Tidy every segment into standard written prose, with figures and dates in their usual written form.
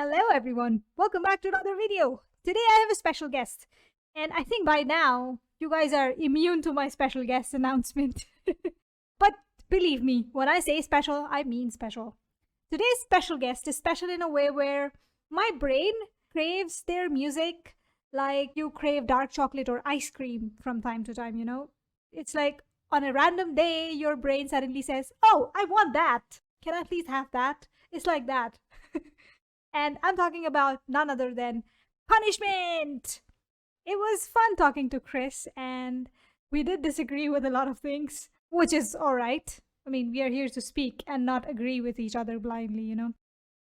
Hello everyone, welcome back to another video. Today I have a special guest, and I think by now you guys are immune to my special guest announcement. But believe me, when I say special, I mean special. Today's special guest is special in a way where my brain craves their music like you crave dark chocolate or ice cream from time to time, you know? It's like on a random day, your brain suddenly says, "Oh, I want that. Can I please have that?" It's like that. And I'm talking about none other than punishment. It was fun talking to Chris, and we did disagree with a lot of things, which is all right. I mean, we are here to speak and not agree with each other blindly, you know?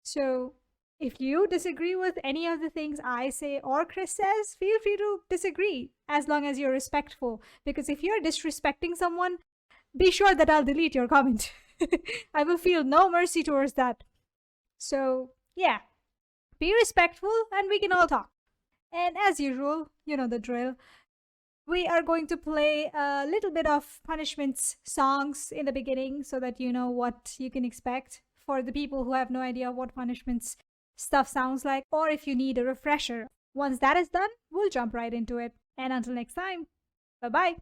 So if you disagree with any of the things I say or Chris says, feel free to disagree as long as you're respectful. Because if you're disrespecting someone, be sure that I'll delete your comment. I will feel no mercy towards that. So, yeah, be respectful and we can all talk. And as usual, you know the drill. We are going to play a little bit of punishments songs in the beginning so that you know what you can expect for the people who have no idea what punishments stuff sounds like, or if you need a refresher. Once that is done, we'll jump right into it. And until next time, bye bye.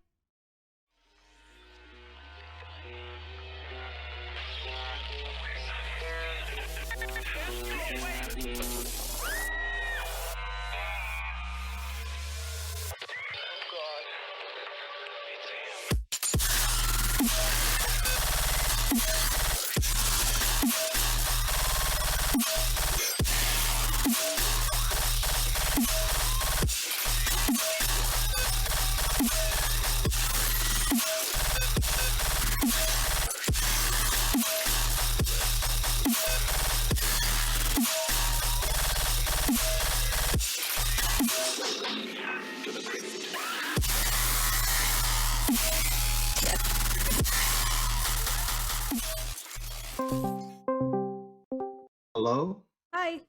Hello? Hi,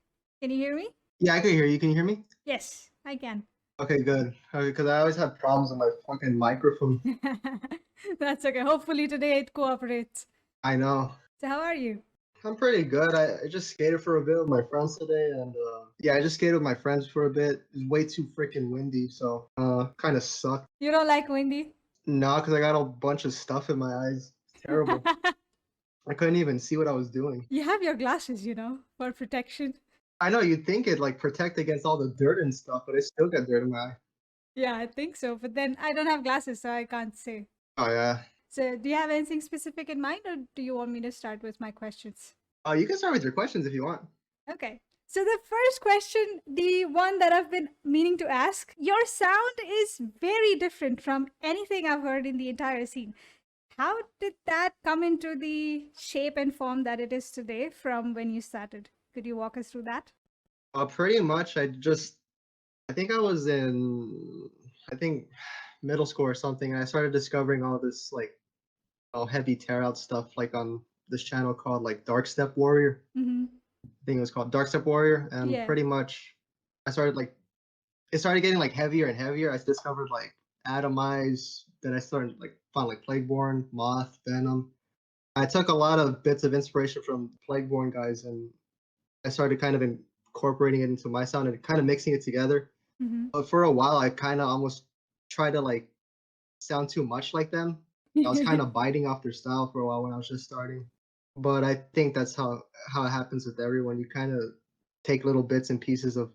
can you hear me? Yeah, I can hear you. Can you hear me? Yes, I can. Okay, good. Because I always have problems with my fucking microphone. That's okay. Hopefully today it cooperates. I know. So, how are you? I'm pretty good. I just skated for a bit with my friends today, and yeah, I just skated with my friends for a bit. It was way too freaking windy, so kind of sucked. You don't like windy? No, because I got a bunch of stuff in my eyes. It's terrible. I couldn't even see what I was doing. You have your glasses, you know, for protection. I know you'd think it like protect against all the dirt and stuff, but I still got dirt in my eye. Yeah, I think so. But then I don't have glasses, so I can't say. Oh yeah. So, do you have anything specific in mind, or do you want me to start with my questions? Oh, you can start with your questions if you want. Okay. So, the first question, the one that I've been meaning to ask, your sound is very different from anything I've heard in the entire scene. How did that come into the shape and form that it is today from when you started? Could you walk us through that? Pretty much. I think I was in, I think middle school or something. And I started discovering all this like all heavy tear out stuff like on this channel called like Dark Step Warrior. Mm-hmm. I think it was called Dark Step Warrior, and Yeah. pretty much I started like it started getting like heavier and heavier. I discovered like Atomize. Then I started like found like Plagueborn, Moth, Venom. I took a lot of bits of inspiration from Plagueborn guys, and I started kind of incorporating it into my sound and kind of mixing it together. Mm-hmm. But for a while, I kind of almost tried to like sound too much like them. I was kind of biting off their style for a while when I was just starting. But I think that's how it happens with everyone. You kind of take little bits and pieces of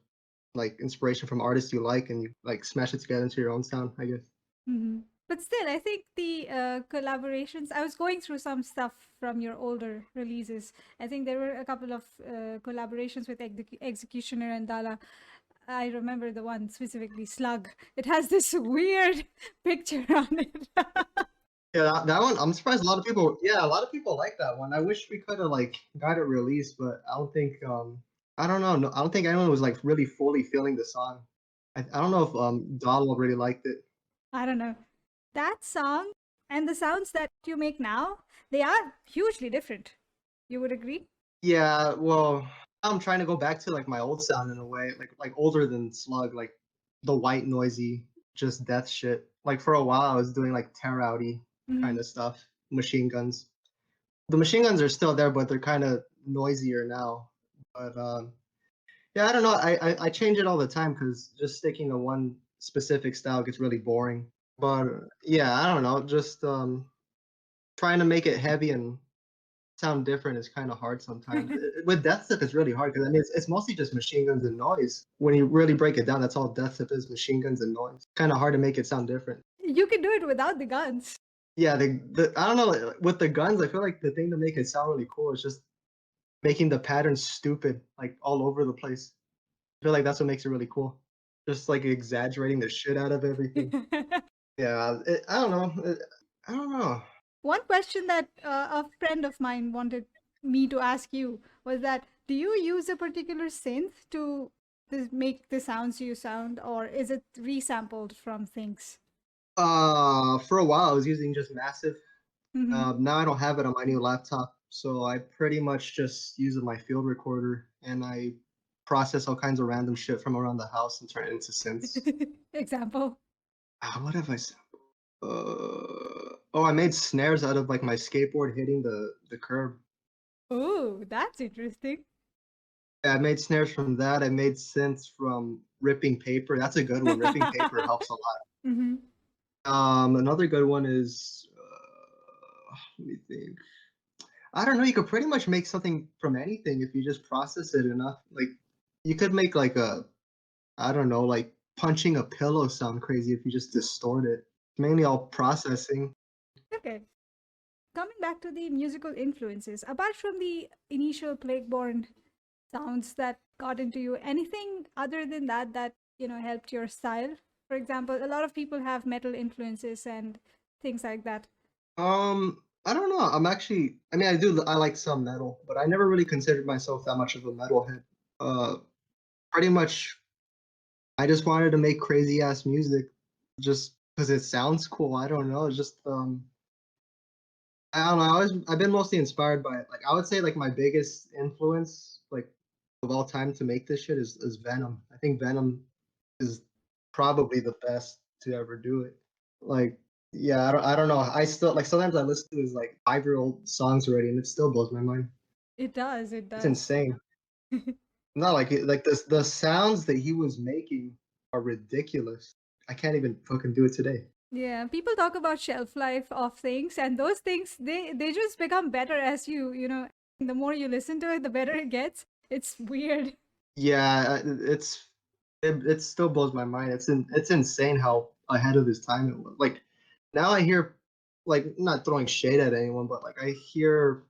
like inspiration from artists you like, and you like smash it together into your own sound, I guess. Mm-hmm. But still, I think the collaborations, I was going through some stuff from your older releases. I think there were a couple of collaborations with Executioner and Dala. I remember the one specifically, Slug. It has this weird picture on it. Yeah, that one. I'm surprised a lot of people. Yeah, a lot of people like that one. I wish we could have like got it released, but I don't think. I don't know. No, I don't think anyone was like really fully feeling the song. I don't know if Donald really liked it. I don't know. That song and the sounds that you make now, they are hugely different. You would agree? Yeah, well, I'm trying to go back to like my old sound in a way, like older than Slug, like the white noisy, just death shit. Like for a while, I was doing like tear outy Mm-hmm. kind of stuff, machine guns. The machine guns are still there, but they're kind of noisier now. But Yeah, I don't know. I change it all the time because just sticking to one specific style gets really boring. But yeah, I don't know. Just trying to make it heavy and sound different is kind of hard sometimes. With death sip, it's really hard because I mean it's mostly just machine guns and noise. When you really break it down, that's all death sip is: machine guns and noise. Kind of hard to make it sound different. You can do it without the guns. Yeah, the I don't know, with the guns. I feel like the thing to make it sound really cool is just making the patterns stupid, like all over the place. I feel like that's what makes it really cool. Just like exaggerating the shit out of everything. Yeah, I don't know. I don't know. One question that a friend of mine wanted me to ask you was that do you use a particular synth to make the sounds you sound, or is it resampled from things? For a while I was using just Massive. Mm-hmm. Now I don't have it on my new laptop, so I pretty much just use my field recorder and I process all kinds of random shit from around the house and turn it into synths. Example. What have I said? Oh, I made snares out of like my skateboard hitting the curb. Oh, that's interesting. Yeah, I made snares from that. I made synths from ripping paper. That's a good one. Ripping paper helps a lot. Mm-hmm. Another good one is let me think. I don't know. You could pretty much make something from anything if you just process it enough. Like you could make like a, I don't know, like punching a pillow sound crazy if you just distort it. Mainly all processing. Okay. Coming back to the musical influences, apart from the initial Plagueborn sounds that got into you, anything other than that that, helped your style? For example, a lot of people have metal influences and things like that. I don't know. I'm actually. I mean, I do. I like some metal, but I never really considered myself that much of a metalhead. Uh, Pretty much, I just wanted to make crazy ass music, just because it sounds cool. I don't know. It's just I don't know. I've been mostly inspired by it. Like I would say like my biggest influence like of all time to make this shit is Venom. I think Venom is probably the best to ever do it. Like yeah, I don't know. I still like sometimes I listen to his like 5-year-old songs already and it still blows my mind. It does, it It's does. insane. Not like like the sounds that he was making are ridiculous. I can't even fucking do it today. Yeah, people talk about shelf life of things, and those things they just become better as the more you listen to it, the better it gets. It's weird. Yeah, it still blows my mind. It's insane how ahead of his time it was. Like now I hear like not throwing shade at anyone, but like I hear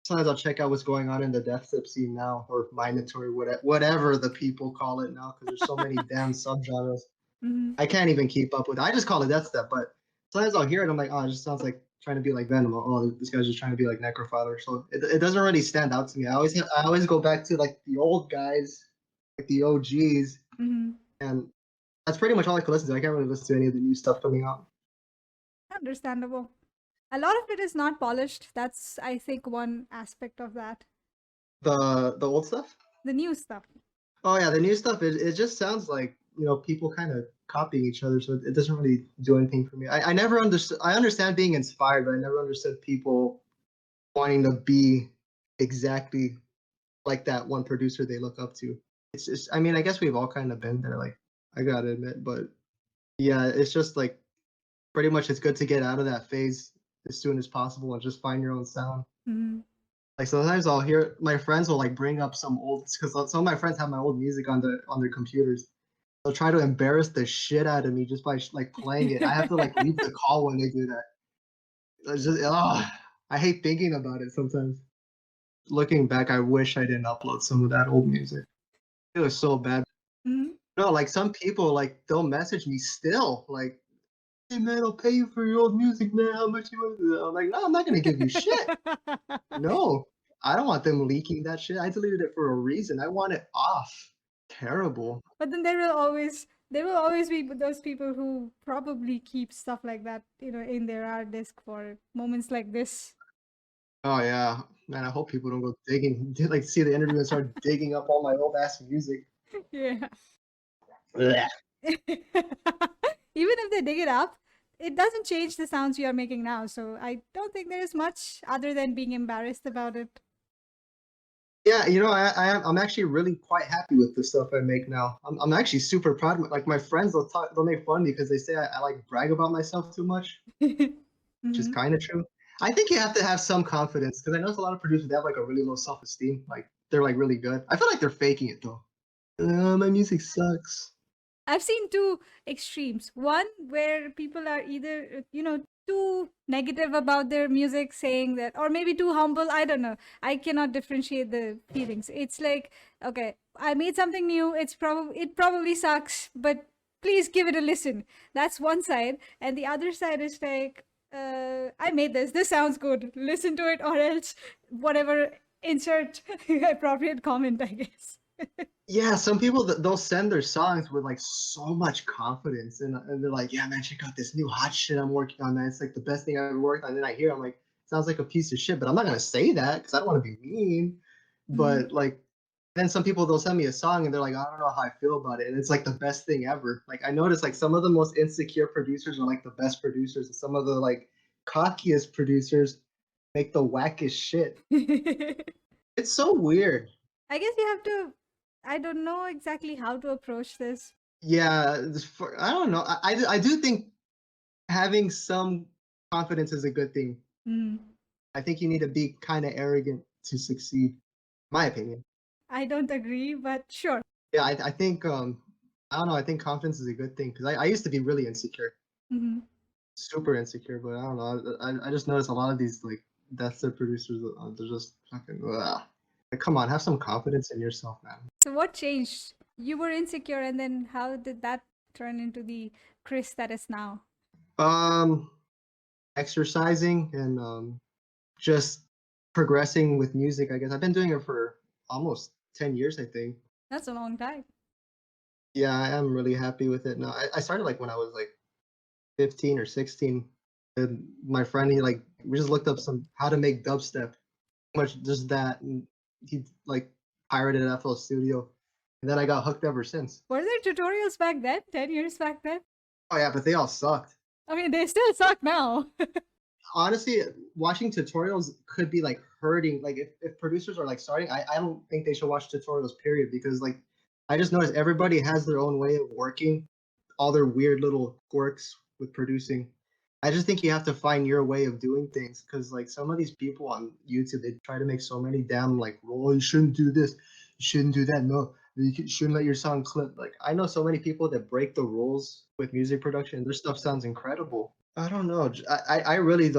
sometimes I'll check out what's going on in the death slip scene now or minatory whatever the people call it now because there's so many damn subgenres. Hmm. I can't even keep up with. I just call it death step, but sometimes I'll hear it. I'm like, oh, it just sounds like trying to be like Venom. Oh, this guy's just trying to be like Necrofiler. So it doesn't really stand out to me. I always go back to like the old guys, like the OGs, Hmm. and that's pretty much all I can listen to. I can't really listen to any of the new stuff coming out. Understandable. A lot of it is not polished. That's, I think, one aspect of that. The old stuff. The new stuff. Oh yeah, the new stuff. It just sounds like people kind of copying each other. So it doesn't really do anything for me. I never understood. I understand being inspired, but I never understood people wanting to be exactly like that one producer they look up to. It's just, I mean, I guess we've all kind of been there. Like, I gotta admit, but yeah, it's just like pretty much it's good to get out of that phase as soon as possible and just find your own sound. Hmm. Like sometimes I'll hear my friends will like bring up some old because some of my friends have my old music on their computers. They'll try to embarrass the shit out of me just by like playing it. I have to like leave the call when they do that. It's just I hate thinking about it sometimes. Looking back, I wish I didn't upload some of that old music. It was so bad. Hmm. No, like some people, like they'll message me still, like, "Hey man, I'll pay you for your old music, man. How much you want?" I'm like, "No, I'm not gonna give you shit. No, I don't want them leaking that shit. I deleted it for a reason. I want it off." Terrible. But then there will always be those people who probably keep stuff like that, in their hard disk for moments like this. Oh yeah, man. I hope people don't go digging, like see the interview and start digging up all my old ass music. Yeah. Blech. Even if they dig it up, it doesn't change the sounds you are making now. So I don't think there is much other than being embarrassed about it. Yeah, I'm actually really quite happy with the stuff I make now. I'm actually super proud of like my friends. They'll make fun because they say I like brag about myself too much, which is Hmm. kind of true. I think you have to have some confidence because I know there's a lot of producers that have like a really low self-esteem. Like they're like really good. I feel like they're faking it though. My music sucks. I've seen two extremes. One where people are either, too negative about their music, saying that, or maybe too humble. I don't know. I cannot differentiate the feelings. It's like, okay, I made something new. It probably sucks, but please give it a listen. That's one side, and the other side is like, I made this. This sounds good. Listen to it, or else whatever. Insert appropriate comment, I guess. Yeah, some people they'll send their songs with like so much confidence, and they're like, "Yeah, man, check out this new hot shit I'm working on, man. It's like the best thing I've ever worked on." And then I hear, I'm like, "Sounds like a piece of shit," but I'm not gonna say that because I don't want to be mean. Mhm. But like, then some people they'll send me a song and they're like, "I don't know how I feel about it," and it's like the best thing ever. Like I noticed, like some of the most insecure producers are like the best producers, and some of the like cockiest producers make the wackest shit. It's so weird. I guess you have to. I don't know exactly how to approach this. Yeah, I don't know. I do think having some confidence is a good thing. Mm. I think you need to be kind of arrogant to succeed, my opinion. I don't agree, but sure. Yeah, I think I don't know. I think confidence is a good thing because I used to be really insecure, Hmm. super insecure. But I don't know. I just noticed a lot of these like deathset producers. They're just fucking. Ugh. Like, come on, have some confidence in yourself, man. So what changed? You were insecure, and then how did that turn into the Chris that is now? Um, exercising and just progressing with music. I guess I've been doing it for almost 10 years. I think. That's a long time. Yeah, I am really happy with it now. I started like when I was like 15 or 16. And my friend, he like, we just looked up some how to make dubstep, much just that. And he like pirated FL Studio. And then I got hooked ever since. Were there tutorials back then? 10 years back then? Oh, yeah, but they all sucked. I mean, they still suck now. Honestly, watching tutorials could be like hurting. Like if producers are like starting, I don't think they should watch tutorials, period, because like I just noticed everybody has their own way of working, all their weird little quirks with producing. I just think you have to find your way of doing things because like some of these people on YouTube, they try to make so many damn like, oh, you shouldn't do this, you shouldn't do that. No, shouldn't let your song clip. Like I know so many people that break the rules with music production, and their stuff sounds incredible. I don't know. I really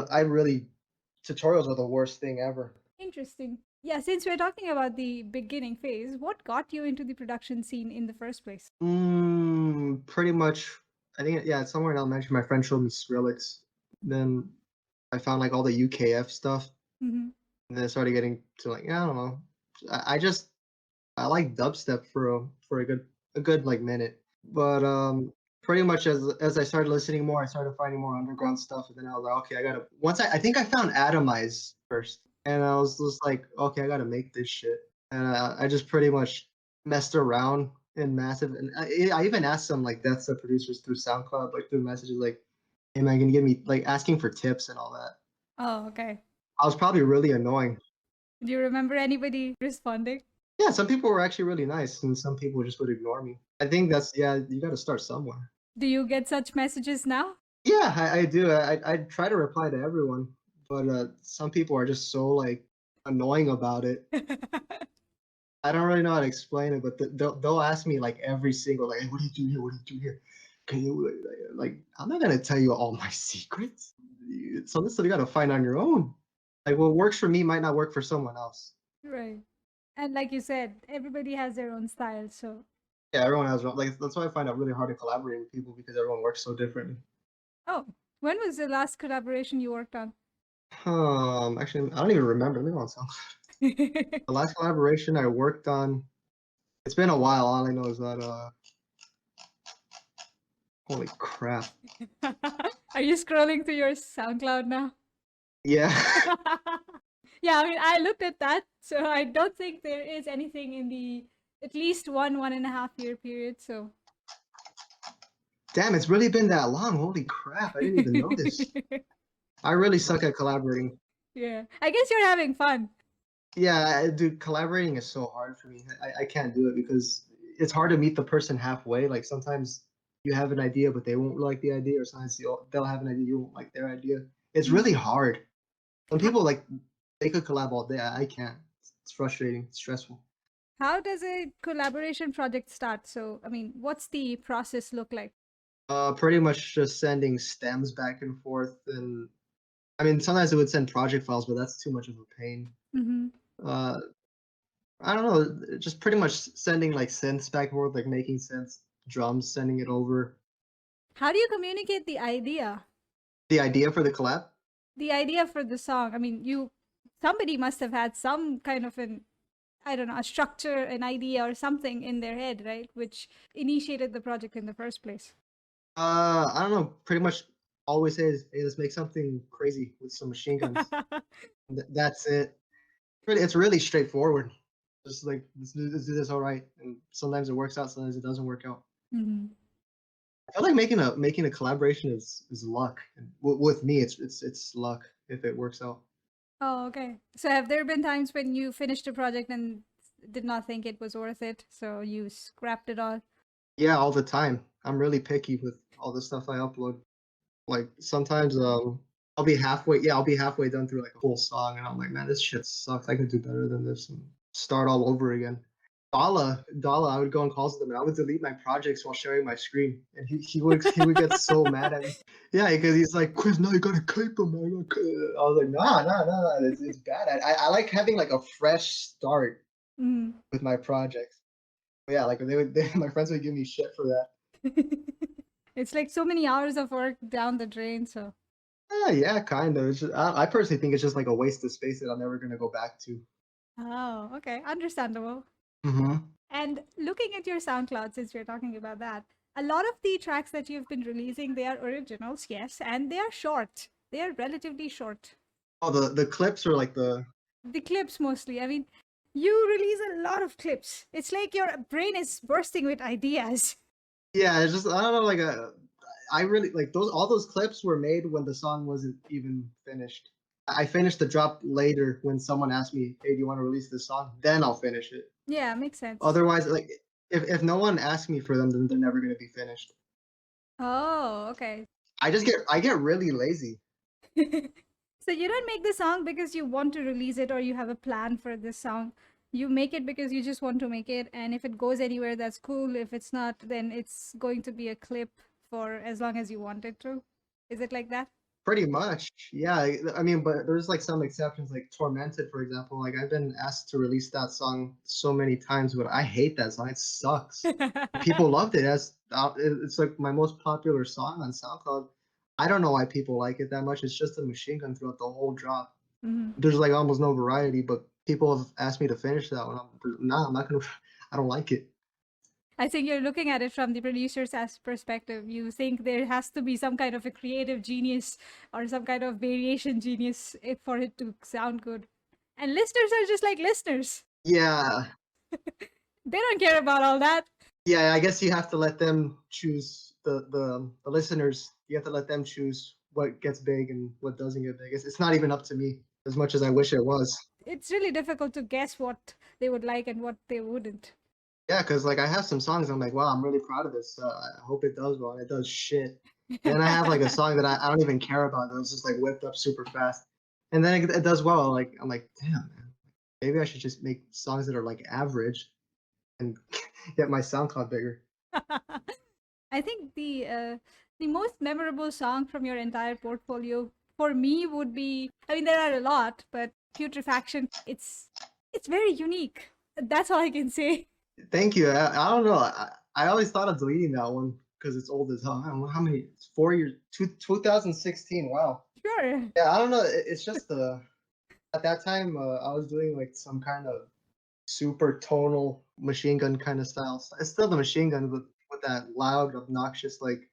tutorials are the worst thing ever. Interesting. Yeah, since we're talking about the beginning phase, what got you into the production scene in the first place? Pretty much. I think yeah, somewhere in elementary, my friend showed me Skrillex. Then I found like all the UKF stuff, Hmm. and then I started getting to like I don't know. I just I like dubstep for a good like minute, but pretty much as I started listening more, I started finding more underground stuff, and then I was like, okay, I gotta. Once I think I found Atomize first, and I was just like, okay, I gotta make this shit, and I just pretty much messed around in massive, and I even asked some like dubstep producers through SoundCloud, like through messages, like, hey man, can you give me like asking for tips and all that. Oh, okay. I was probably really annoying. Do you remember anybody responding? Yeah, some people were actually really nice, and some people just would ignore me. I think that's yeah, you got to start somewhere. Do you get such messages now? Yeah, I do. I try to reply to everyone, but some people are just so like annoying about it. I don't really know how to explain it, but they'll ask me like every single like, hey, what do you do here? What do you do here? Can you like? I'm not gonna tell you all my secrets. So this you got to find on your own. Like what works for me might not work for someone else. Right. And like you said, everybody has their own style, so. Yeah, everyone has like that's why I find it really hard to collaborate with people because everyone works so differently. Oh, when was the last collaboration you worked on? Actually, I don't even remember. Let me go on SoundCloud. The last collaboration I worked on, it's been a while. All I know is that, holy crap. Are you scrolling through your SoundCloud now? Yeah. Yeah, I mean, I looked at that, so I don't think there is anything in the at least 1.5 year period. So, Damn, it's really been that long. Holy crap. I didn't even know this. I really suck at collaborating. yeah, I guess you're having fun. Yeah, dude, collaborating is so hard for me. I can't do it because it's hard to meet the person halfway. Like sometimes you have an idea, but they won't like the idea, or sometimes they'll have an idea, you won't like their idea. It's really Mm. hard. Some Ho- people like they could collab all day. I can't. It's frustrating. It's stressful. How does a collaboration project start? So, I mean, what's the process look like? Pretty much just sending stems back and forth, and I mean sometimes it would send project files, but that's too much of a pain. Hmm. Uh, I don't know, just pretty much sending like synths back and forth, like making synths, drums, sending it over. How do you communicate the idea? The idea for the collab? The idea for the song. I mean, somebody must have had some kind of an, I don't know, a structure, an idea, or something in their head, right? Which initiated the project in the first place. I don't know. Pretty much always says, "Hey, let's make something crazy with some machine guns." That's it. It's really straightforward. Just like let's do this all right, and sometimes it works out, sometimes it doesn't work out. Hmm. I feel like making a collaboration is luck. And with me, it's luck if it works out. Oh, okay. So have there been times when you finished a project and did not think it was worth it, so you scrapped it all? Yeah, all the time. I'm really picky with all the stuff I upload. Like sometimes I'll be halfway done through like a whole song and I'm like, man, this shit sucks. I could do better than this and start all over again. Dala, I would go on calls with him and I would delete my projects while sharing my screen. And he would get so mad at me. Yeah, because he's like, Chris, no, you gotta keep them, man. I was like, nah, it's bad. I like having like a fresh start Mm. with my projects. But yeah, like my friends would give me shit for that. It's like so many hours of work down the drain, so. Yeah, kind of. I personally think it's just like a waste of space that I'm never gonna go back to. Oh, okay. Understandable. Mm-hmm. And looking at your SoundCloud, since we're talking about that, a lot of the tracks that you've been releasing, they are originals, yes, and they are short. They are relatively short. Oh, the clips are like the The clips mostly. I mean, you release a lot of clips. It's like your brain is bursting with ideas. yeah. It's just I don't know. Like I really like those. All those clips were made when the song wasn't even finished. I finished the drop later when someone asked me, "Hey, do you want to release this song?" Then I'll finish it. Yeah, makes sense. Otherwise, like if no one asks me for them, then they're never gonna be finished. Oh, okay. I get really lazy. So you don't make the song because you want to release it or you have a plan for this song. You make it because you just want to make it, and if it goes anywhere, that's cool. If it's not, then it's going to be a clip for as long as you want it to. Is it like that? Pretty much, yeah. I mean, but there's like some exceptions, like "Tormented," for example. Like I've been asked to release that song so many times, but I hate that song. It sucks. People loved it. It's like my most popular song on SoundCloud. I don't know why people like it that much. It's just a machine gun throughout the whole drop. Mhm. There's like almost no variety, but people have asked me to finish that one. Nah, I'm not gonna. I don't like it. I think you're looking at it from the producer's perspective. You think there has to be some kind of a creative genius or some kind of variation genius for it to sound good. And listeners are just like listeners. Yeah, They don't care about all that. yeah. I guess you have to let them choose the listeners. You have to let them choose what gets big and what doesn't get big. It's not even up to me as much as I wish it was. It's really difficult to guess what they would like and what they wouldn't. Yeah, because like I have some songs I'm like, wow, I'm really proud of this. I hope it does well, and it does shit. And then I have like a song that I don't even care about that was just like whipped up super fast, and then it does well. Like I'm like, damn, man, maybe I should just make songs that are like average and get my SoundCloud bigger. I think the most memorable song from your entire portfolio for me would be, I mean there are a lot, but Putrefaction, it's very unique. That's all I can say. Thank you. I don't know. I always thought of deleting that one because it's old as hell. I don't know how many. It's 4 years. 2016. Wow. Sure. Yeah, I don't know. It's just at that time I was doing like some kind of super tonal machine gun kind of style. It's still the machine gun with that loud, obnoxious like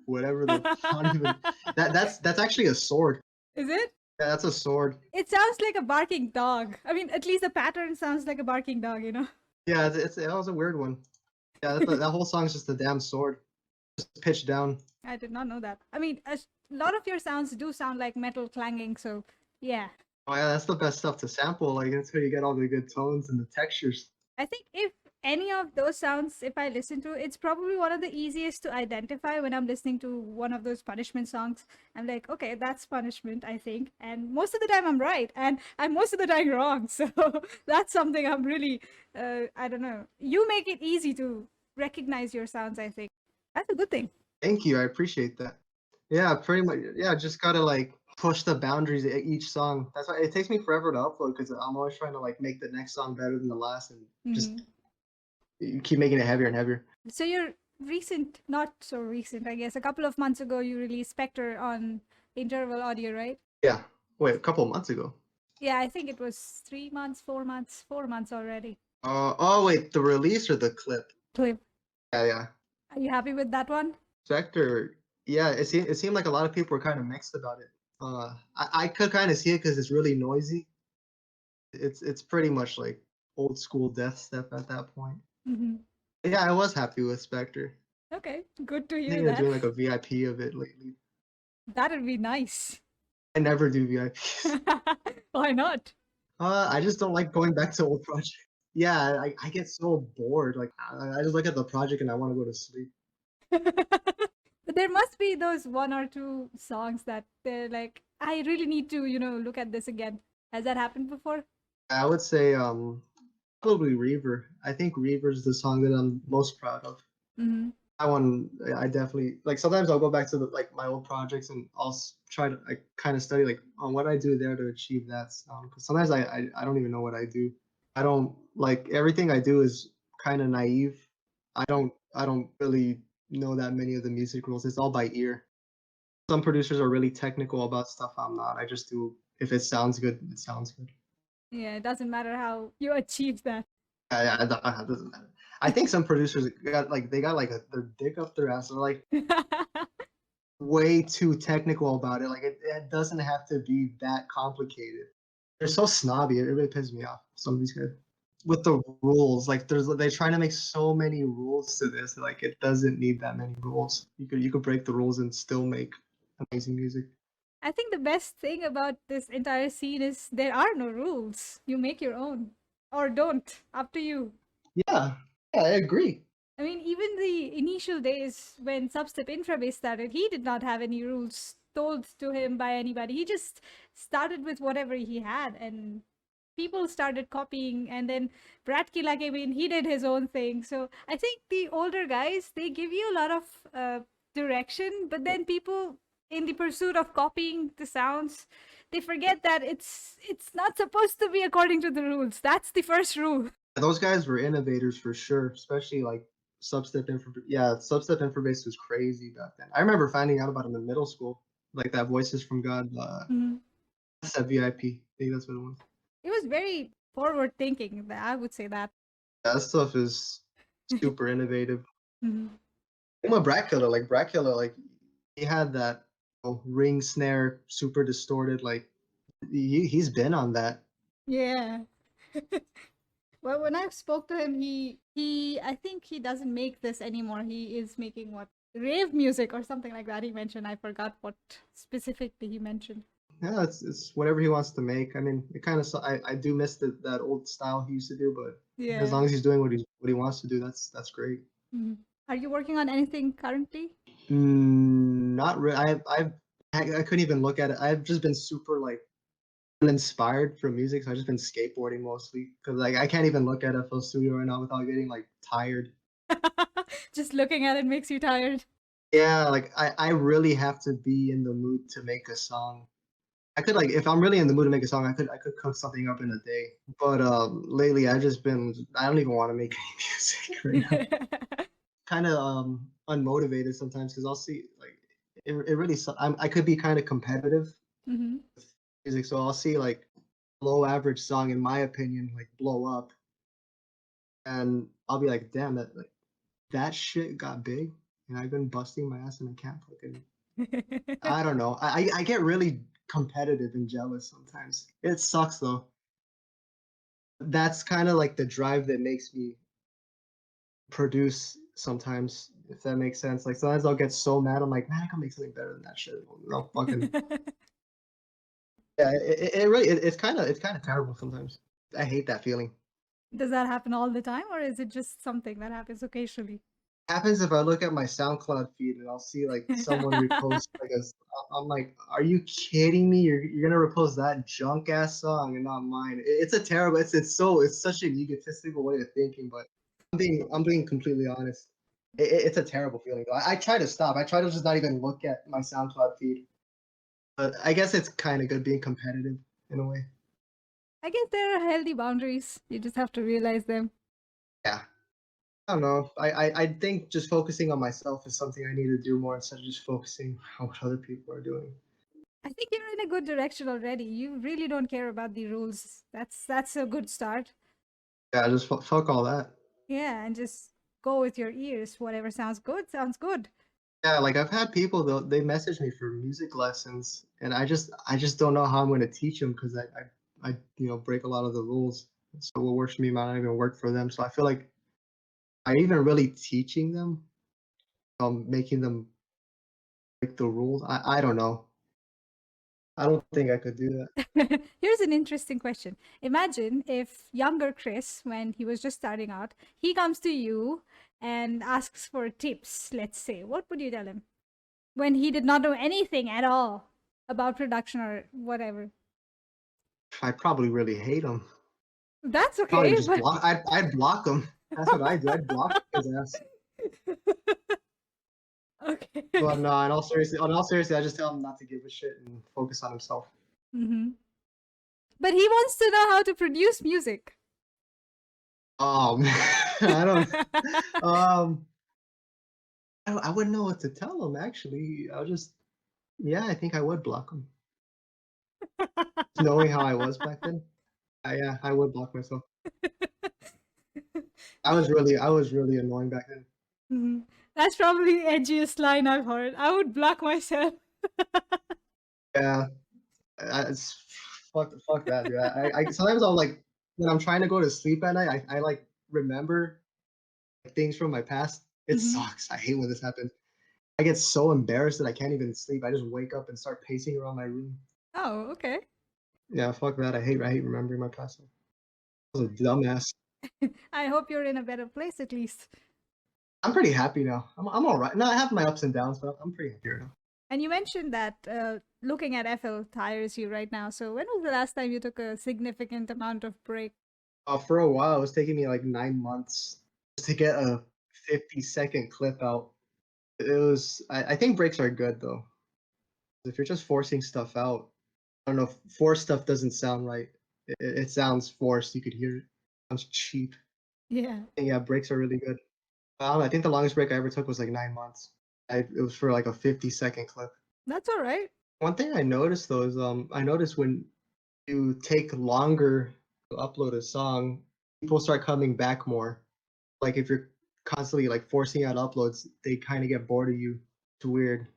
whatever the I don't even that's actually a sword. Is it? Yeah, that's a sword. It sounds like a barking dog. I mean, at least the pattern sounds like a barking dog, you know? Yeah, that was a weird one. Yeah, that whole song's just a damn sword, just pitched down. I did not know that. I mean, a lot of your sounds do sound like metal clanging, so yeah. Oh yeah, that's the best stuff to sample. Like that's where you get all the good tones and the textures. I think if any of those sounds, if I listen to, it's probably one of the easiest to identify when I'm listening to one of those punishment songs. I'm like, okay, that's punishment, I think. And most of the time I'm right, and I'm most of the time wrong. So that's something I'm really, I don't know. You make it easy to recognize your sounds, I think. That's a good thing. Thank you, I appreciate that. Yeah, pretty much. Yeah, just gotta like push the boundaries at each song. That's why it takes me forever to upload because I'm always trying to like make the next song better than the last, and just Hmm. you keep making it heavier and heavier. So your recent, not so recent, I guess, a couple of months ago, you released Spectre on Interval Audio, right? Yeah. Wait, a couple of months ago. Yeah, I think it was 3 months, 4 months, 4 months already. Oh wait, the release or the clip? Clip. Yeah, yeah. Are you happy with that one? Spectre. Yeah, it seemed like a lot of people were kind of mixed about it. I could kind of see it because it's really noisy. It's pretty much like old school death step at that point. Hmm. Yeah, I was happy with Spectre. Okay, good to I hear think they're that. doing like a VIP of it lately. That'd be nice. I never do VIPs. Why not? I just don't like going back to old projects. Yeah, I get so bored. Like I just look at the project and I want to go to sleep. But there must be those one or two songs that they're like, I really need to, look at this again. Has that happened before? I would say probably Reaver. I think Reaver's the song that I'm most proud of. Hmm. That one I definitely like. Sometimes I'll go back to like my old projects and try to like kind of study like on what I do there to achieve that sound. Because sometimes I don't even know what I do. I don't like everything I do is kind of naive. I don't really know that many of the music rules. It's all by ear. Some producers are really technical about stuff. I'm not. I just do if it sounds good, it sounds good. Yeah, it doesn't matter how you achieve that. Yeah, yeah, it doesn't matter. I think some producers got like their dick up their ass. They're like way too technical about it. Like it doesn't have to be that complicated. They're so snobby. It really pisses me off. Some of these guys with the rules. Like they're trying to make so many rules to this. Like it doesn't need that many rules. You could break the rules and still make amazing music. I think the best thing about this entire scene is there are no rules. You make your own. Or don't. Up to you. Yeah, yeah, I agree. I mean, even the initial days when Substep Infrabass started, he did not have any rules told to him by anybody. He just started with whatever he had, and people started copying. And then Brad Killa came in, he did his own thing. So I think the older guys, they give you a lot of direction, but then people, in the pursuit of copying the sounds, they forget that it's not supposed to be according to the rules. That's the first rule. Those guys were innovators for sure, especially like Substep Infobase was crazy back then. I remember finding out about him in middle school, like that Voices from God. Mhm. That's that VIP. I think that's what it was. It was very forward thinking. I would say that. That stuff is super innovative. Mhm. Same with Brad Killer, like he had that ring snare, super distorted. Like he's been on that. Yeah. Well, when I spoke to him, he I think he doesn't make this anymore. He is making what, rave music or something like that. He mentioned. I forgot what specifically he mentioned. Yeah, it's whatever he wants to make. I mean, it kind of I do miss that old style he used to do, but as Yeah. long as he's doing what he wants to do, that's great. Mhm. Are you working on anything currently? Not really. I couldn't even look at it. I've just been super like uninspired from music, so I've just been skateboarding mostly. Cause like I can't even look at FL Studio right now without getting like tired. Just looking at it makes you tired. Yeah, like I really have to be in the mood to make a song. I could like if I'm really in the mood to make a song, I could cook something up in a day. But lately I've just been I don't even want to make any music right now. Kind of unmotivated sometimes because I'll see like it really I could be kind of competitive Hmm. with music, so I'll see like low average song in my opinion like blow up, and I'll be like, damn that shit got big, and I've been busting my ass and I can't fucking I don't know. I get really competitive and jealous sometimes. It sucks though. That's kind of like the drive that makes me produce sometimes, if that makes sense. Like sometimes I'll get so mad, I'm like, man, I can make something better than that shit. No fucking Yeah, it really it's kind of terrible sometimes. I hate that feeling. Does that happen all the time, or is it just something that happens occasionally? Happens if I look at my SoundCloud feed and I'll see like someone repost like I'm like, are you kidding me? You're gonna repost that junk ass song and not mine. It's a terrible. It's such an egotistical way of thinking, but I'm being completely honest. It's a terrible feeling. I try to stop. I try to just not even look at my SoundCloud feed. But I guess it's kind of good being competitive in a way. I guess there are healthy boundaries. You just have to realize them. Yeah. I don't know. I think just focusing on myself is something I need to do more instead of just focusing on what other people are doing. I think you're in a good direction already. You really don't care about the rules. That's a good start. Yeah, just fuck all that. Yeah, and just go with your ears. Whatever sounds good, sounds good. Yeah, like I've had people though they message me for music lessons, and I just don't know how I'm going to teach them because I break a lot of the rules. So what works for me might not even work for them. So I feel like I even really teaching them, making them break the rules. I don't know. I don't think I could do that. Here's an interesting question. Imagine if younger Chris, when he was just starting out, he comes to you and asks for tips, let's say. What would you tell him? When he did not know anything at all about production or whatever. I probably really hate them. That's Probably okay, just but block. I'd block them. That's what I do. I'd block his ass. okay. But no, in all seriously, I just tell him not to give a shit and focus on himself. hmm But he wants to know how to produce music. Man, I don't. Um, I wouldn't know what to tell him. Actually, yeah, I think I would block him. Knowing how I was back then, yeah, I would block myself. I was really annoying back then. Mhm. That's probably the edgiest line I've heard. I would block myself. Yeah, it's fuck that, dude. I sometimes I'll like when I'm trying to go to sleep at night, I like remember things from my past. It Mhm. sucks. I hate when this happens. I get so embarrassed that I can't even sleep. I just wake up and start pacing around my room. Oh, okay. Yeah, fuck that. I hate remembering my past. I was a dumbass. I hope you're in a better place at least. I'm pretty happy now. I'm all right. No, I have my ups and downs, but I'm pretty happy right now. And you mentioned that looking at FL tires you right now. So when was the last time you took a significant amount of break? For a while, it was taking me like 9 months just to get a 50-second clip out. I think breaks are good though. If you're just forcing stuff out, I don't know. Forced stuff doesn't sound right. It sounds forced. You could hear it. Sounds cheap. Yeah. And yeah, breaks are really good. I don't know. I think the longest break I ever took was like 9 months. It was for like a 50-second clip. That's all right. One thing I noticed though is I noticed when you take longer to upload a song, people start coming back more. Like if you're constantly like forcing out uploads, they kind of get bored of you. It's weird.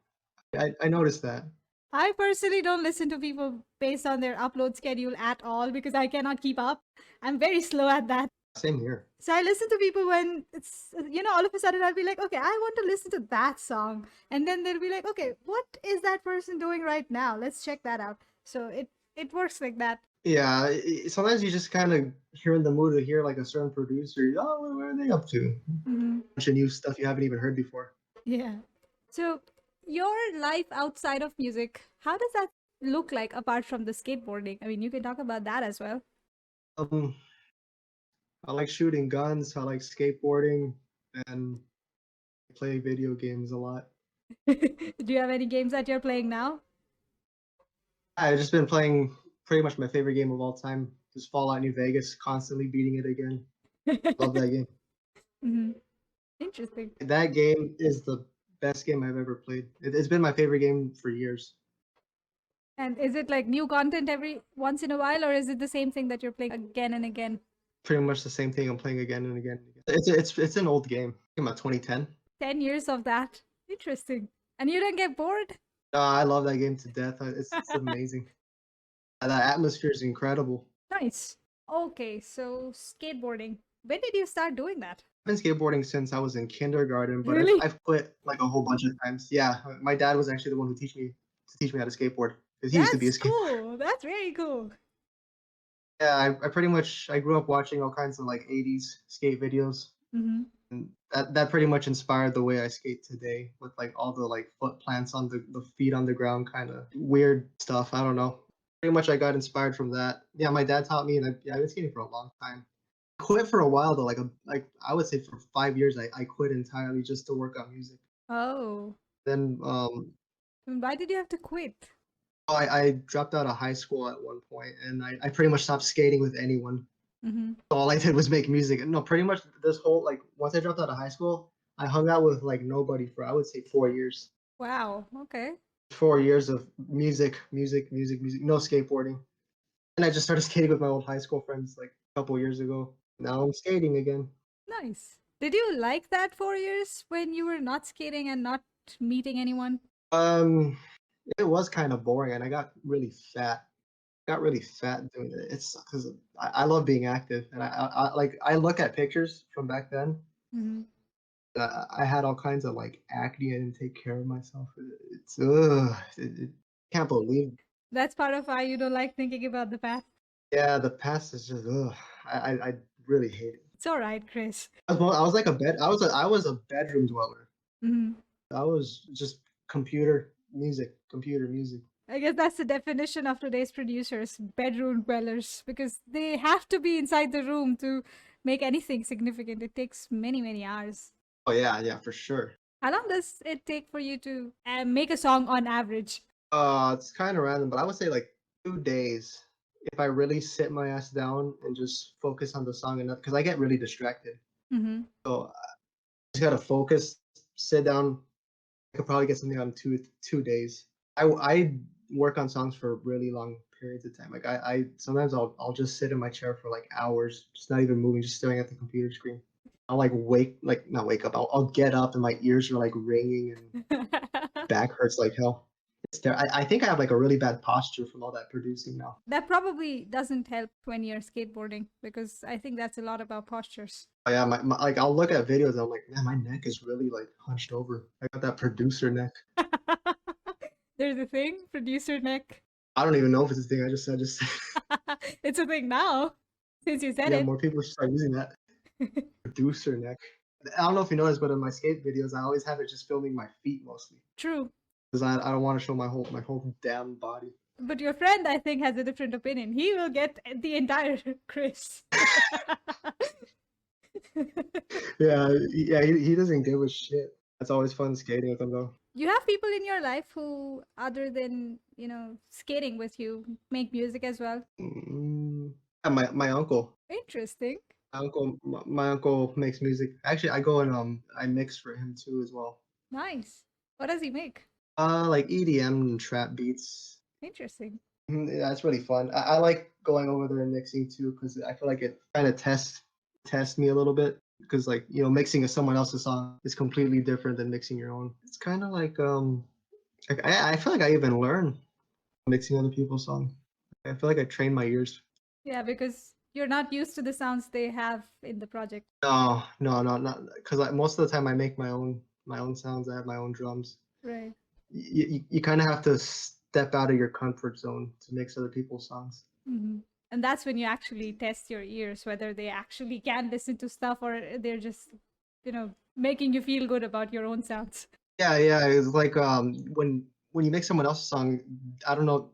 I noticed that. I personally don't listen to people based on their upload schedule at all because I cannot keep up. I'm very slow at that. Same here. So I listen to people when it's, all of a sudden I'll be like, okay, I want to listen to that song. And then they'll be like, okay, what is that person doing right now? Let's check that out. So it works like that. Yeah, sometimes you just kind of hear in the mood to hear like a certain producer. Oh, what are they up to? hmm Bunch of new stuff you haven't even heard before. Yeah. So your life outside of music, how does that look like apart from the skateboarding? I mean, you can talk about that as well. Um, I like shooting guns. I like skateboarding and play video games a lot. Do you have any games that you're playing now? I've just been playing pretty much my favorite game of all time, just Fallout New Vegas, constantly beating it again. Love that game. hmm Interesting. That game is the best game I've ever played. It's been my favorite game for years. And is it like new content every once in a while, or is it the same thing that you're playing again and again? Pretty much the same thing I'm playing again and again and again. It's an old game. Came out 2010. 10 years of that. Interesting. And you don't get bored? I love that game to death. It's amazing. That atmosphere is incredible. Nice. Okay, so skateboarding. When did you start doing that? I've been skateboarding since I was in kindergarten, but Really? I've quit like a whole bunch of times. Yeah, my dad was actually the one who teach me how to skateboard. because he used to be a That's skateboarder. cool. That's very cool. Yeah, I pretty much I grew up watching all kinds of like '80s skate videos, Hmm. and that pretty much inspired the way I skate today with like all the like foot plants on the feet on the ground kind of weird stuff. I don't know. Pretty much I got inspired from that. Yeah, my dad taught me, and yeah, I've been skating for a long time. Quit for a while though, like I would say for 5 years I quit entirely just to work on music. Oh, Then why did you have to quit? I dropped out of high school at one point, and I pretty much stopped skating with anyone. Hmm. All I did was make music. No, pretty much this whole like once I dropped out of high school, I hung out with like nobody for I would say 4 years. Wow. Okay. 4 years of music, no skateboarding. And I just started skating with my old high school friends like a couple years ago. Now I'm skating again. Nice. Did you like that 4 years when you were not skating and not meeting anyone? Um, it was kind of boring, and I got really fat. Got really fat doing it. It's because I love being active, and I like I look at pictures from back then. Hmm. I had all kinds of like acne. I didn't take care of myself. It's ugh. Can't believe. That's part of why you don't like thinking about the past. Yeah, the past is just ugh. I really hate it. It's all right, Chris. I was like a bed. I was a bedroom dweller. Hmm. I was just computer music. I guess that's the definition of today's producers, bedroom dwellers, because they have to be inside the room to make anything significant. It takes many, many hours. Oh yeah, yeah, for sure. How long does it take for you to make a song on average? It's kind of random, but I would say like 2 days if I really sit my ass down and just focus on the song enough, because I get really distracted. Hmm. So I just gotta focus, sit down. I could probably get something out in 2 days. I work on songs for really long periods of time. Like I sometimes I'll just sit in my chair for like hours, just not even moving, just staring at the computer screen. I'll like like not wake up. I'll get up and my ears are like ringing and back hurts like hell. I think I have like a really bad posture from all that producing now. That probably doesn't help when you're skateboarding because I think that's a lot about postures. Oh, yeah, like I'll look at videos and I'm like, man, my neck is really like hunched over. I got that producer neck. There's a thing, producer neck. I don't even know if it's a thing. I just It's a thing now, since you said yeah, it. more people should start using that. Producer neck. I don't know if you noticed, but in my skate videos, I always have it just filming my feet mostly True. because I don't want to show my whole damn body. But your friend, I think, has a different opinion. He will get the entire Chris. Yeah, yeah, he doesn't give a shit. It's always fun skating with him though. You have people in your life who, other than, skating with you, make music as well. Mm, yeah, my uncle. Interesting. My uncle makes music. Actually, I go and I mix for him too as well. Nice. What does he make? Like EDM and trap beats. Interesting. Yeah, it's really fun. I like going over there and mixing too because I feel like it kind of test me a little bit because like mixing someone else's song is completely different than mixing your own. It's kind of like I feel like I even learn mixing other people's songs. I feel like I train my ears. Yeah, because you're not used to the sounds they have in the project. No, not because most of the time I make my own sounds. I have my own drums. Right. You kind of have to step out of your comfort zone to mix other people's songs. Hmm. And that's when you actually test your ears, whether they actually can listen to stuff or they're just, making you feel good about your own sounds. Yeah, it's like when you mix someone else's song, I don't know,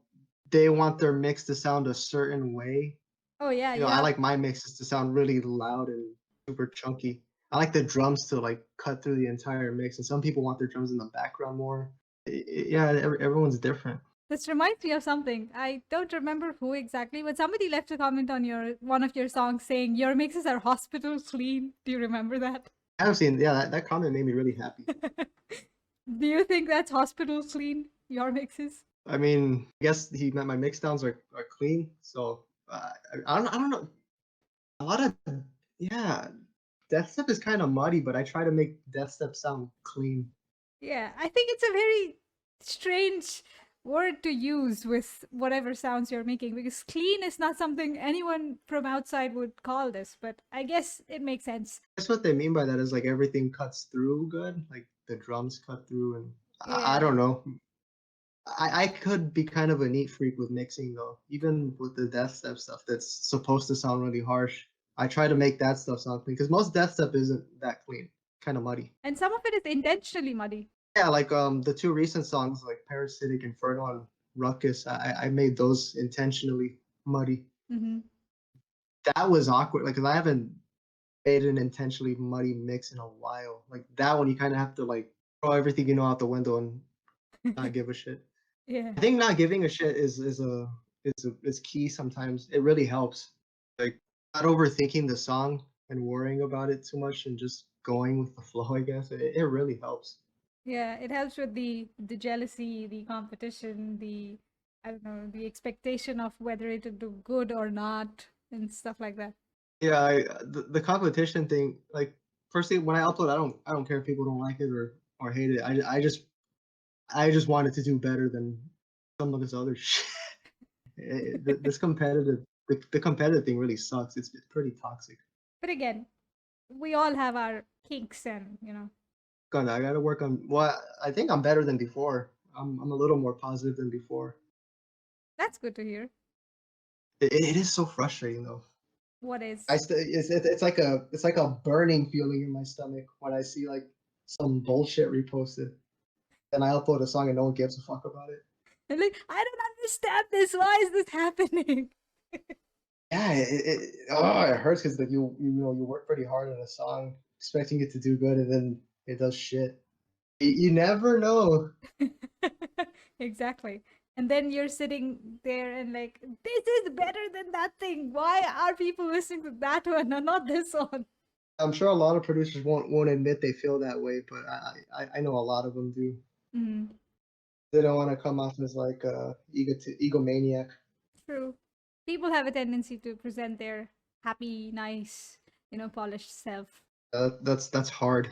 they want their mix to sound a certain way. Oh, yeah, you I have. like my mixes to sound really loud and super chunky. I like the drums to like cut through the entire mix, and some people want their drums in the background more. Yeah, everyone's different. This reminds me of something. I don't remember who exactly, but somebody left a comment on one of your songs saying your mixes are hospital clean. Do you remember that? I have seen, yeah, that comment made me really happy. Do you think that's hospital clean, your mixes? I mean, I guess he meant my mix downs are clean, so I don't know. A lot of yeah, death step is kind of muddy, but I try to make death step sound clean. Yeah, I think it's a very strange word to use with whatever sounds you're making because clean is not something anyone from outside would call this, but I guess it makes sense. That's what they mean by that is like everything cuts through good, like the drums cut through, and I Yeah. don't know. I could be kind of a neat freak with mixing though. Even with the death step stuff that's supposed to sound really harsh, I try to make that stuff sound clean because most death step isn't that clean, kind of muddy. And some of it is intentionally muddy. Yeah, like the two recent songs like Parasitic Inferno and Ruckus, I made those intentionally muddy. Mm-hmm. That was awkward, like 'cause I haven't made an intentionally muddy mix in a while. Like that one, you kind of have to like throw everything you know out the window and not give a shit. Yeah. I think not giving a shit is key sometimes. It really helps. Like not overthinking the song and worrying about it too much and just going with the flow, I guess. It really helps. Yeah, it helps with the jealousy, the competition, the I don't know, the expectation of whether it'll do good or not and stuff like that. Yeah, the competition thing, like firstly when I upload, I don't care if people don't like it or hate it. I just wanted to do better than some of this other shit. This competitive the competitive thing really sucks. It's pretty toxic. But again, we all have our kinks and, I gotta work on. Well, I think I'm better than before. I'm a little more positive than before. that's good to hear. It is so frustrating though. What is? It's like a burning feeling in my stomach when I see like some bullshit reposted. Then I upload a song and no one gives a fuck about it. And like, I don't understand this. Why is this happening? Yeah, it hurts because like you work pretty hard on a song expecting it to do good and then it does shit. You never know. Exactly. And then you're sitting there and like, this is better than that thing. Why are people listening to that one and not this one? I'm sure a lot of producers won't admit they feel that way, but I know a lot of them do. Mm, They don't want to come off as like egomaniac. true. People have a tendency to present their happy, nice, polished self. That's hard.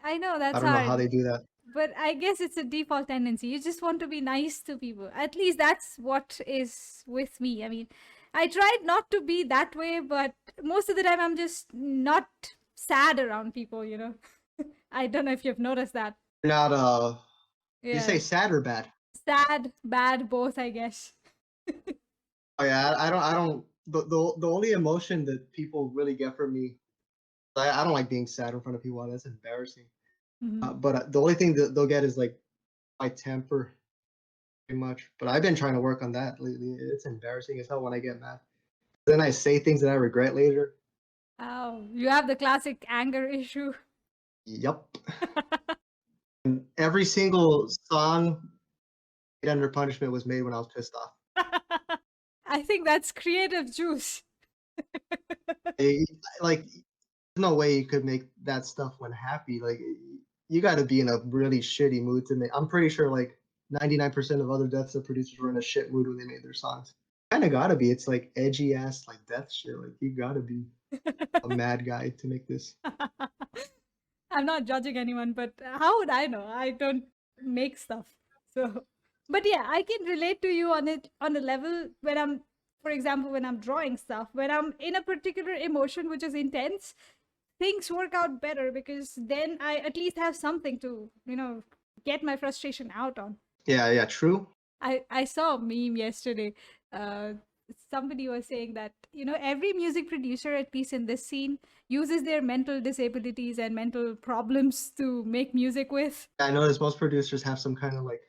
I know I that's don't know how hard, they do that. but I guess it's a default tendency. You just want to be nice to people. At least that's what is with me. I mean, I tried not to be that way, but most of the time I'm just not sad around people. I don't know if you've noticed that. Not you Yeah. say sad or bad? Sad, bad, both, I guess. Oh yeah, I don't. The only emotion that people really get from me, I don't like being sad in front of people. That's embarrassing. Mhm. But the only thing that they'll get is like my temper, pretty much. But I've been trying to work on that lately. It's embarrassing as hell when I get mad. Then I say things that I regret later. Oh, you have the classic anger issue. Yup. And every single song made under punishment was made when I was pissed off. I think that's creative juice. Eh, like, there's no way you could make that stuff when happy. Like, you got to be in a really shitty mood to make. I'm pretty sure like 99% of other death set producers were in a shit mood when they made their songs. Kind of gotta be. It's like edgy ass like death shit. Like you gotta be a mad guy to make this. I'm not judging anyone, but how would I know? I don't make stuff. So, but yeah, I can relate to you on it on a level when I'm, for example, when I'm drawing stuff, when I'm in a particular emotion which is intense, things work out better because then I at least have something to, get my frustration out on. Yeah, true. I saw a meme yesterday. Uh, Somebody was saying that every music producer, at least in this scene, uses their mental disabilities and mental problems to make music with. I noticed most producers have some kind of like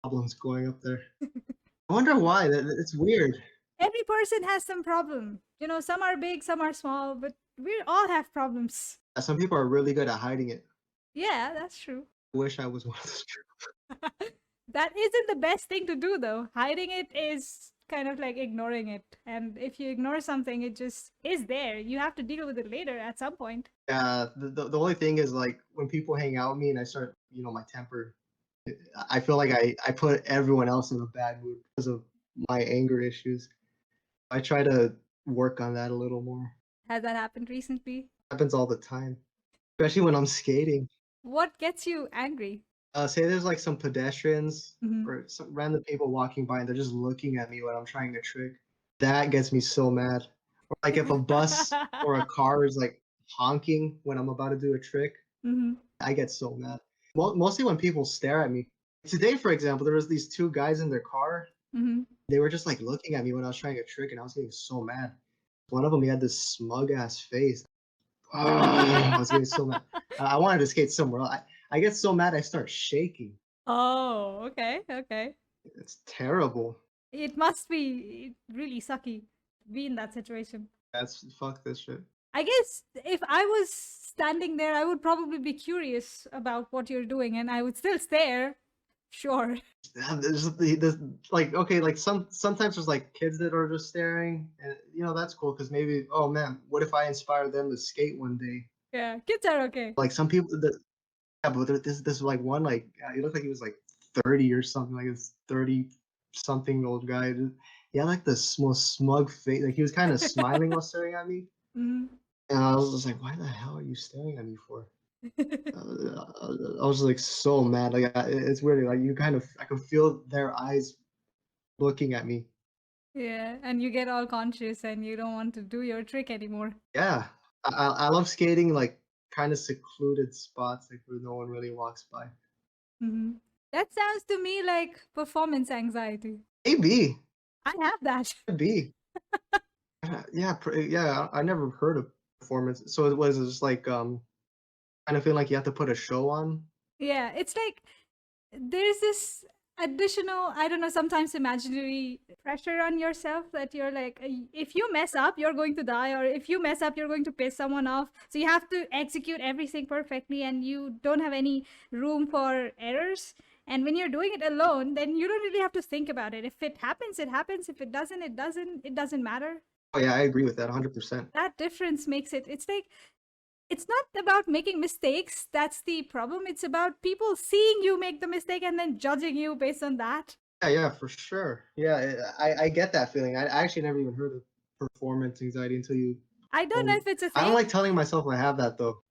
problems going up there. I wonder why. It's weird. Every person has some problem. Some are big, some are small, but we all have problems. Some people are really good at hiding it. Yeah, that's true. I wish I was one of those people. That isn't the best thing to do, though. Hiding it is kind of like ignoring it. And if you ignore something, it just is there. You have to deal with it later at some point. Yeah, the only thing is like when people hang out with me and I start, my temper, I feel like I put everyone else in a bad mood because of my anger issues. I try to work on that a little more. Has that happened recently? Happens all the time, especially when I'm skating. What gets you angry? Say there's like some pedestrians Mhm. or some random people walking by and they're just looking at me when I'm trying to trick. That gets me so mad. Or like if a bus or a car is like honking when I'm about to do a trick, Mhm. I get so mad. Mostly when people stare at me. Today, for example, there was these two guys in their car. Mm-hmm. They were just like looking at me when I was trying a trick, and I was getting so mad. One of them, he had this smug ass face. I was getting so mad. I wanted to skate somewhere else. I get so mad I start shaking. Oh, okay, okay. It's terrible. It must be really sucky to be in that situation. That's fuck this shit. I guess if I was standing there, I would probably be curious about what you're doing and I would still stare. Sure. There's like okay, like sometimes there's like kids that are just staring, and that's cool because maybe man, what if I inspire them to skate one day? Yeah, kids are okay. Like some people that yeah, but this like one like he looked like he was like 30 or something, like this 30 something old guy. He had like this most smug face, like he was kind of smiling while staring at me, Mhm. and I was just like, why the hell are you staring at me for? I was like so mad. Like it's weird. Like I could feel their eyes looking at me. Yeah, and you get all conscious and you don't want to do your trick anymore. Yeah, I love skating like kind of secluded spots, like where no one really walks by. Hmm. That sounds to me like performance anxiety. Maybe, I have that. could be. Yeah, yeah. I never heard of performance. So it was just like kind of feeling like you have to put a show on. Yeah, it's like there's this additional, I don't know, sometimes imaginary pressure on yourself that you're like, if you mess up, you're going to die, or if you mess up, you're going to piss someone off. So you have to execute everything perfectly and you don't have any room for errors. And when you're doing it alone, then you don't really have to think about it. If it happens, it happens. If it doesn't, it doesn't. It doesn't matter. Oh yeah, I agree with that 100%. That difference makes it, it's like, it's not about making mistakes. That's the problem. It's about people seeing you make the mistake and then judging you based on that. Yeah, for sure. Yeah, I get that feeling. I actually never even heard of performance anxiety until you I don't told know me. if it's a I don't thing. like telling myself I have that though.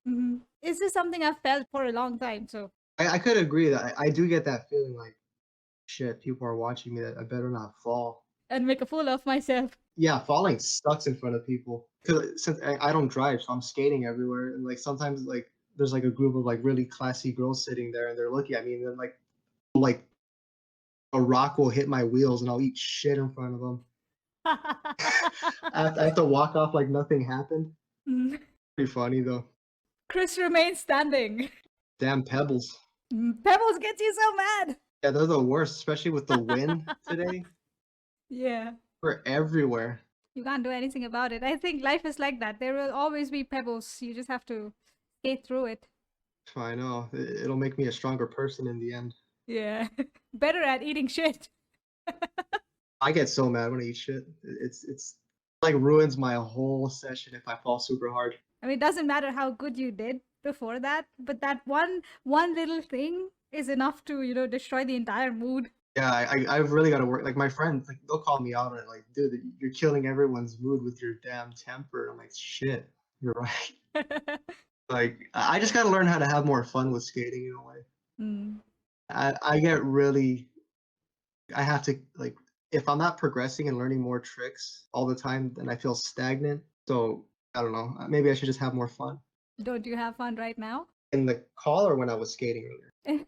This is something I've felt for a long time. So, I could agree that I do get that feeling like shit. People are watching me. That I better not fall. and make a fool of myself. Yeah, falling sucks in front of people. Cause since I don't drive, so I'm skating everywhere, and like sometimes like there's like a group of like really classy girls sitting there, and they're looking at me, and then like a rock will hit my wheels, and I'll eat shit in front of them. I have to walk off like nothing happened. Pretty funny though. Chris remains standing. Damn pebbles. Pebbles gets you so mad. Yeah, they're the worst, especially with the wind today. Yeah. We're everywhere. You can't do anything about it. I think life is like that. There will always be pebbles. You just have to skate through it. I know. It'll make me a stronger person in the end. Yeah. Better at eating shit. I get so mad when I eat shit. It's like ruins my whole session if I fall super hard. I mean, it doesn't matter how good you did before that, but that one little thing is enough to, destroy the entire mood. Yeah, I've really got to work. Like my friends, like they'll call me out on it. Like, dude, you're killing everyone's mood with your damn temper. I'm like, shit, you're right. Like, I just got to learn how to have more fun with skating in a way. I get really, I have to like, if I'm not progressing and learning more tricks all the time, then I feel stagnant. So I don't know. Maybe I should just have more fun. Don't you have fun right now? In the call or when I was skating earlier?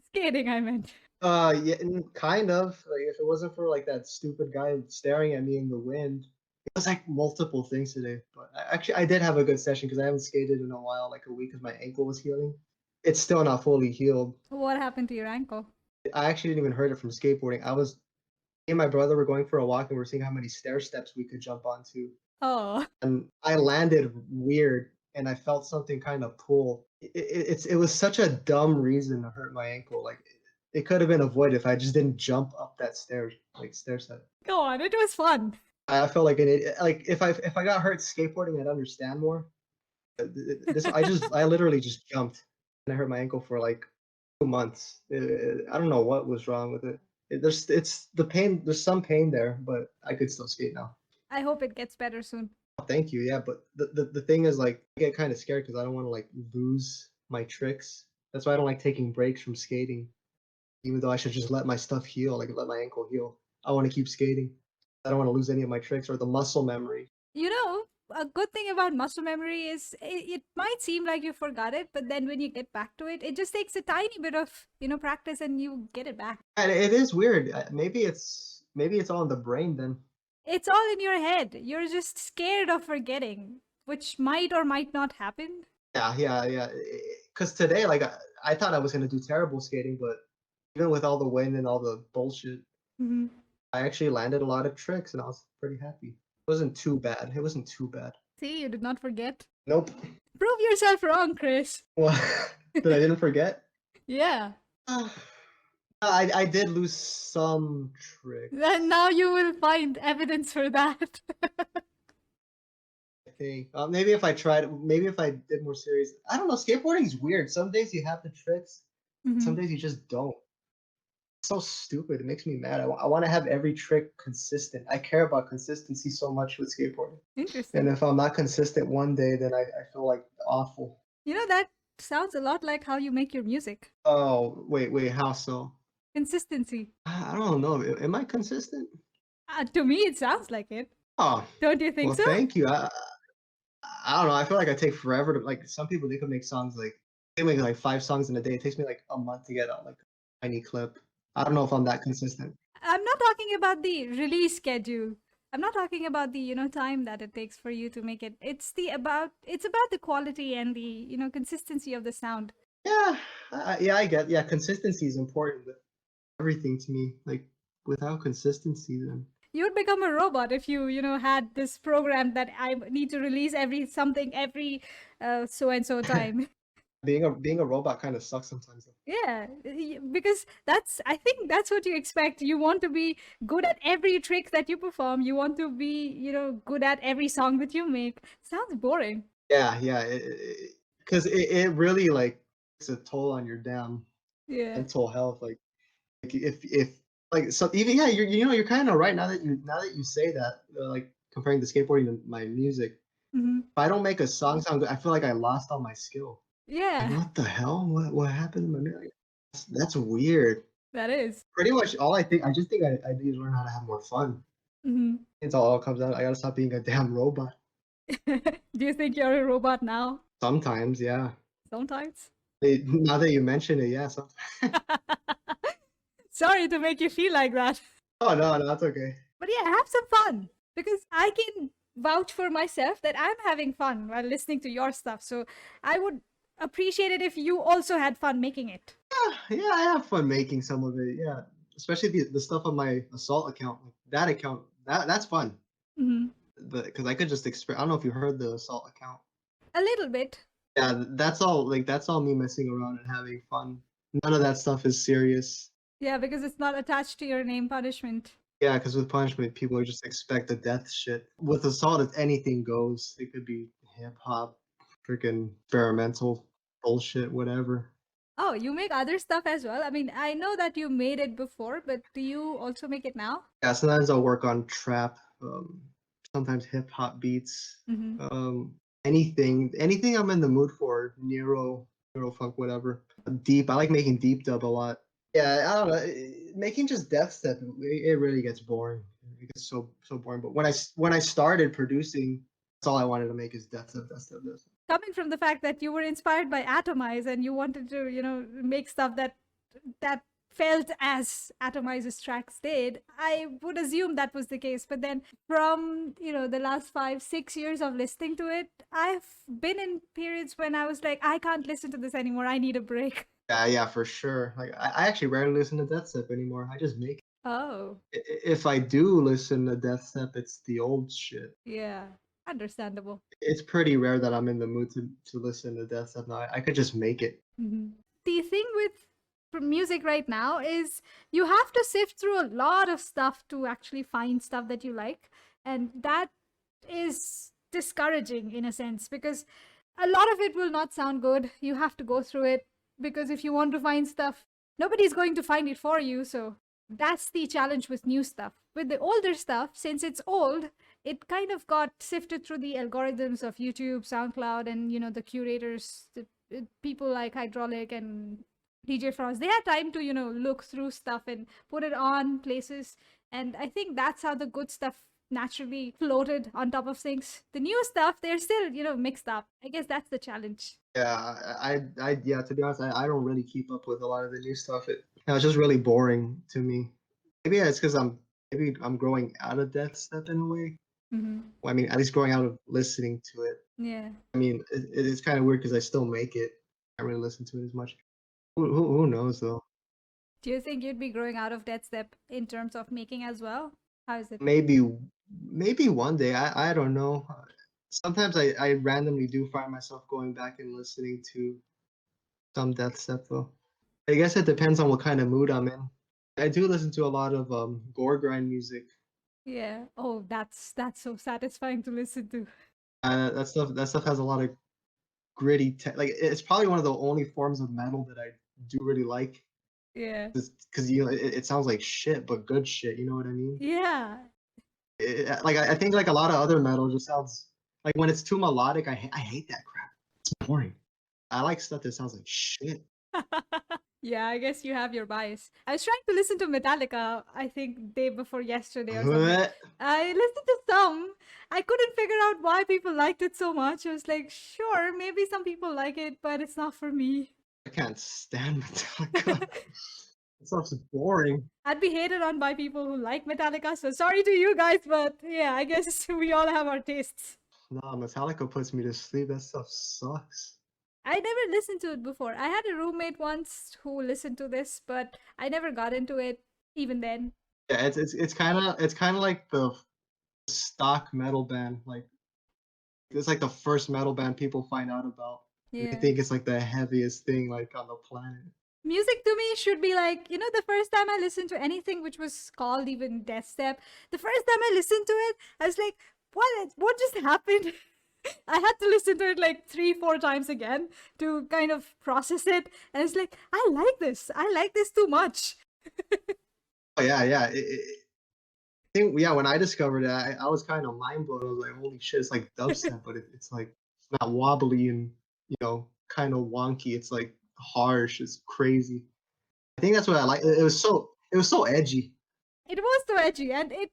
Skating, I meant. Yeah, kind of. Like if it wasn't for like that stupid guy staring at me in the wind, it was like multiple things today. But actually, I did have a good session because I haven't skated in a while, like a week, because my ankle was healing. It's still not fully healed. What happened to your ankle? I actually didn't even hurt it from skateboarding. Me and my brother were going for a walk and we're seeing how many stair steps we could jump onto. Oh. And I landed weird and I felt something kind of pull. It was such a dumb reason to hurt my ankle. Like it could have been avoided if I just didn't jump up that stair set. Go on, it was fun. I felt like an idiot. Like if I got hurt skateboarding, I'd understand more. I literally just jumped and I hurt my ankle for like 2 months. I don't know what was wrong with it. It's the pain. There's some pain there, but I could still skate now. I hope it gets better soon. Thank you. Yeah, but the thing is, like, I get kind of scared because I don't want to like lose my tricks. That's why I don't like taking breaks from skating, even though I should just let my stuff heal, like let my ankle heal. I want to keep skating. I don't want to lose any of my tricks or the muscle memory. You know, a good thing about muscle memory is it might seem like you forgot it, but then when you get back to it, it just takes a tiny bit of, practice and you get it back. And it is weird. Maybe it's all in the brain then. It's all in your head. You're just scared of forgetting, which might or might not happen. Yeah. Because today, like, I thought I was gonna do terrible skating, but even with all the wind and all the bullshit, Hmm. I actually landed a lot of tricks, and I was pretty happy. It wasn't too bad. It wasn't too bad. See, you did not forget. Nope. Prove yourself wrong, Chris. Well, that I didn't forget. Yeah. I did lose some tricks. And now you will find evidence for that. I think maybe if I did more serious. I don't know. Skateboarding is weird. Some days you have the tricks. Some Mhm. days you just don't. It's so stupid. It makes me mad. I want to have every trick consistent. I care about consistency so much with skateboarding. And Interesting. if I'm not consistent one day, then I feel like awful. That sounds a lot like how you make your music. Oh, wait, how so? Consistency. I don't know. Am I consistent? To me, it sounds like it. Oh, Don't you think well, so? thank you. I don't know. I feel like I take forever to like. Some people they can make songs like they make like 5 songs in a day. It takes me like a month to get out like a tiny clip. I don't know if I'm that consistent. I'm not talking about the release schedule. I'm not talking about the, time that it takes for you to make it. It's about the quality and the, consistency of the sound. Yeah, I get. Yeah, consistency is important with everything to me. Like without consistency, then You would become a robot if you, had this program that I need to release every so and so time. being a robot kind of sucks sometimes. Though. Yeah, because I think that's what you expect. You want to be good at every trick that you perform. You want to be, good at every song that you make. Sounds boring. Yeah, because it really like takes a toll on your damn Yeah. mental health. Like if like so even yeah you're kind of right now that you say that like comparing the skateboarding to my music. Hmm. If I don't make a song sound good, I feel like I lost all my skill. Like Yeah, what the hell? What happened to my music? That's weird. that is. Pretty much all I just think I need to learn how to have more fun. Hmm. It's all comes out. I gotta stop being a damn robot. Do you think you're a robot now? Sometimes, yeah. Sometimes. Now that you mention it, yeah. Sorry to make you feel like that. Oh no, that's okay. But yeah, have some fun because I can vouch for myself that I'm having fun while listening to your stuff. So I would appreciate it if you also had fun making it. Yeah, I have fun making some of it. Yeah, especially the stuff on my assault account. Like, that account, that's fun. Hmm. Because I could just express. I don't know if you heard the assault account. A little bit. Yeah, that's all. Like that's all me messing around and having fun. None of that stuff is serious. Yeah, because it's not attached to your name punishment. Yeah, because with punishment, people just expect the death shit. With assault, it's anything goes. It could be hip hop, freaking experimental bullshit, whatever. Oh, you make other stuff as well? I mean, I know that you made it before, but do you also make it now? Yeah, sometimes I'll work on trap, sometimes hip hop beats, Mm-hmm. anything I'm in the mood for, neuro funk, whatever. Deep, I like making deep dub a lot. Yeah, I don't know, making just dubstep, it really gets boring. It gets so boring. But when I started producing, that's all I wanted to make is dubstep. Coming from the fact that you were inspired by Atomize and you wanted to, make stuff that felt as Atomize's tracks did, I would assume that was the case. But then from, the last 5, 6 years of listening to it, I've been in periods when I was like, I can't listen to this anymore. I need a break. Yeah, for sure. Like I actually rarely listen to dubstep anymore. I just make. Oh, If I do listen to dubstep, it's the old shit. yeah. Understandable. It's pretty rare that I'm in the mood to listen to dubstep now. I could just make it. Mhm. The thing with music right now is you have to sift through a lot of stuff to actually find stuff that you like. And that is discouraging in a sense because a lot of it will not sound good. You have to go through it because if you want to find stuff, nobody's going to find it for you. So that's the challenge with new stuff. With the older stuff, since it's old, it kind of got sifted through the algorithms of YouTube, SoundCloud, and the curators, people like Hydraulic and DJ Frost. They had time to look through stuff and put it on places, and I think that's how the good stuff naturally floated on top of things. The new stuff, they're still, mixed up. I guess that's the challenge. Yeah, yeah. To be honest, I don't really keep up with a lot of the new stuff. It's just really boring to me. Maybe it's because maybe I'm growing out of Death Step in a way. Mm-hmm. Well, I mean, at least growing out of listening to it. Yeah. I mean, it's kind of weird because I still make it. I don't really listen to it as much. Who knows though? Do you think you'd be growing out of Dead Step in terms of making as well? How is it? Maybe one day. I don't know. Sometimes I randomly do find myself going back and listening to some Death Step though. I guess it depends on what kind of mood I'm in. I do listen to a lot of gore grind music. Yeah. Oh, that's so satisfying to listen to. That stuff has a lot of gritty like it's probably one of the only forms of metal that I do really like Yeah. because it sounds like shit but good shit. You know what I mean? Yeah. Like I think like a lot of other metal just sounds like when it's too melodic. I hate that crap. It's boring. I like stuff that sounds like shit. Yeah, I guess you have your bias. I was trying to listen to Metallica, I think day before yesterday or something. I listened to some. I couldn't figure out why people liked it so much. I was like, sure, maybe some people like it, but it's not for me. I can't stand Metallica. That stuff's boring. I'd be hated on by people who like Metallica, so sorry to you guys, but yeah, I guess we all have our tastes. Nah, Metallica puts me to sleep. That stuff sucks. I never listened to it before. I had a roommate once who listened to this, but I never got into it even then. Yeah, it's kind of like the stock metal band. Like it's like the first metal band people find out about. And they Yeah. think it's like the heaviest thing like on the planet. Music to me should be like, the first time I listened to anything which was called even Death Step, the first time I listened to it, I was like, what just happened? I had to listen to it like 3, 4 times again to kind of process it. And it's like, I like this. I like this too much. Oh yeah. I think yeah, when I discovered it, I was kind of mind blown. I was like, holy shit, it's like dubstep, but it's like it's not wobbly and kind of wonky. It's like harsh. It's crazy. I think that's what I like. It was so edgy. It was so edgy and it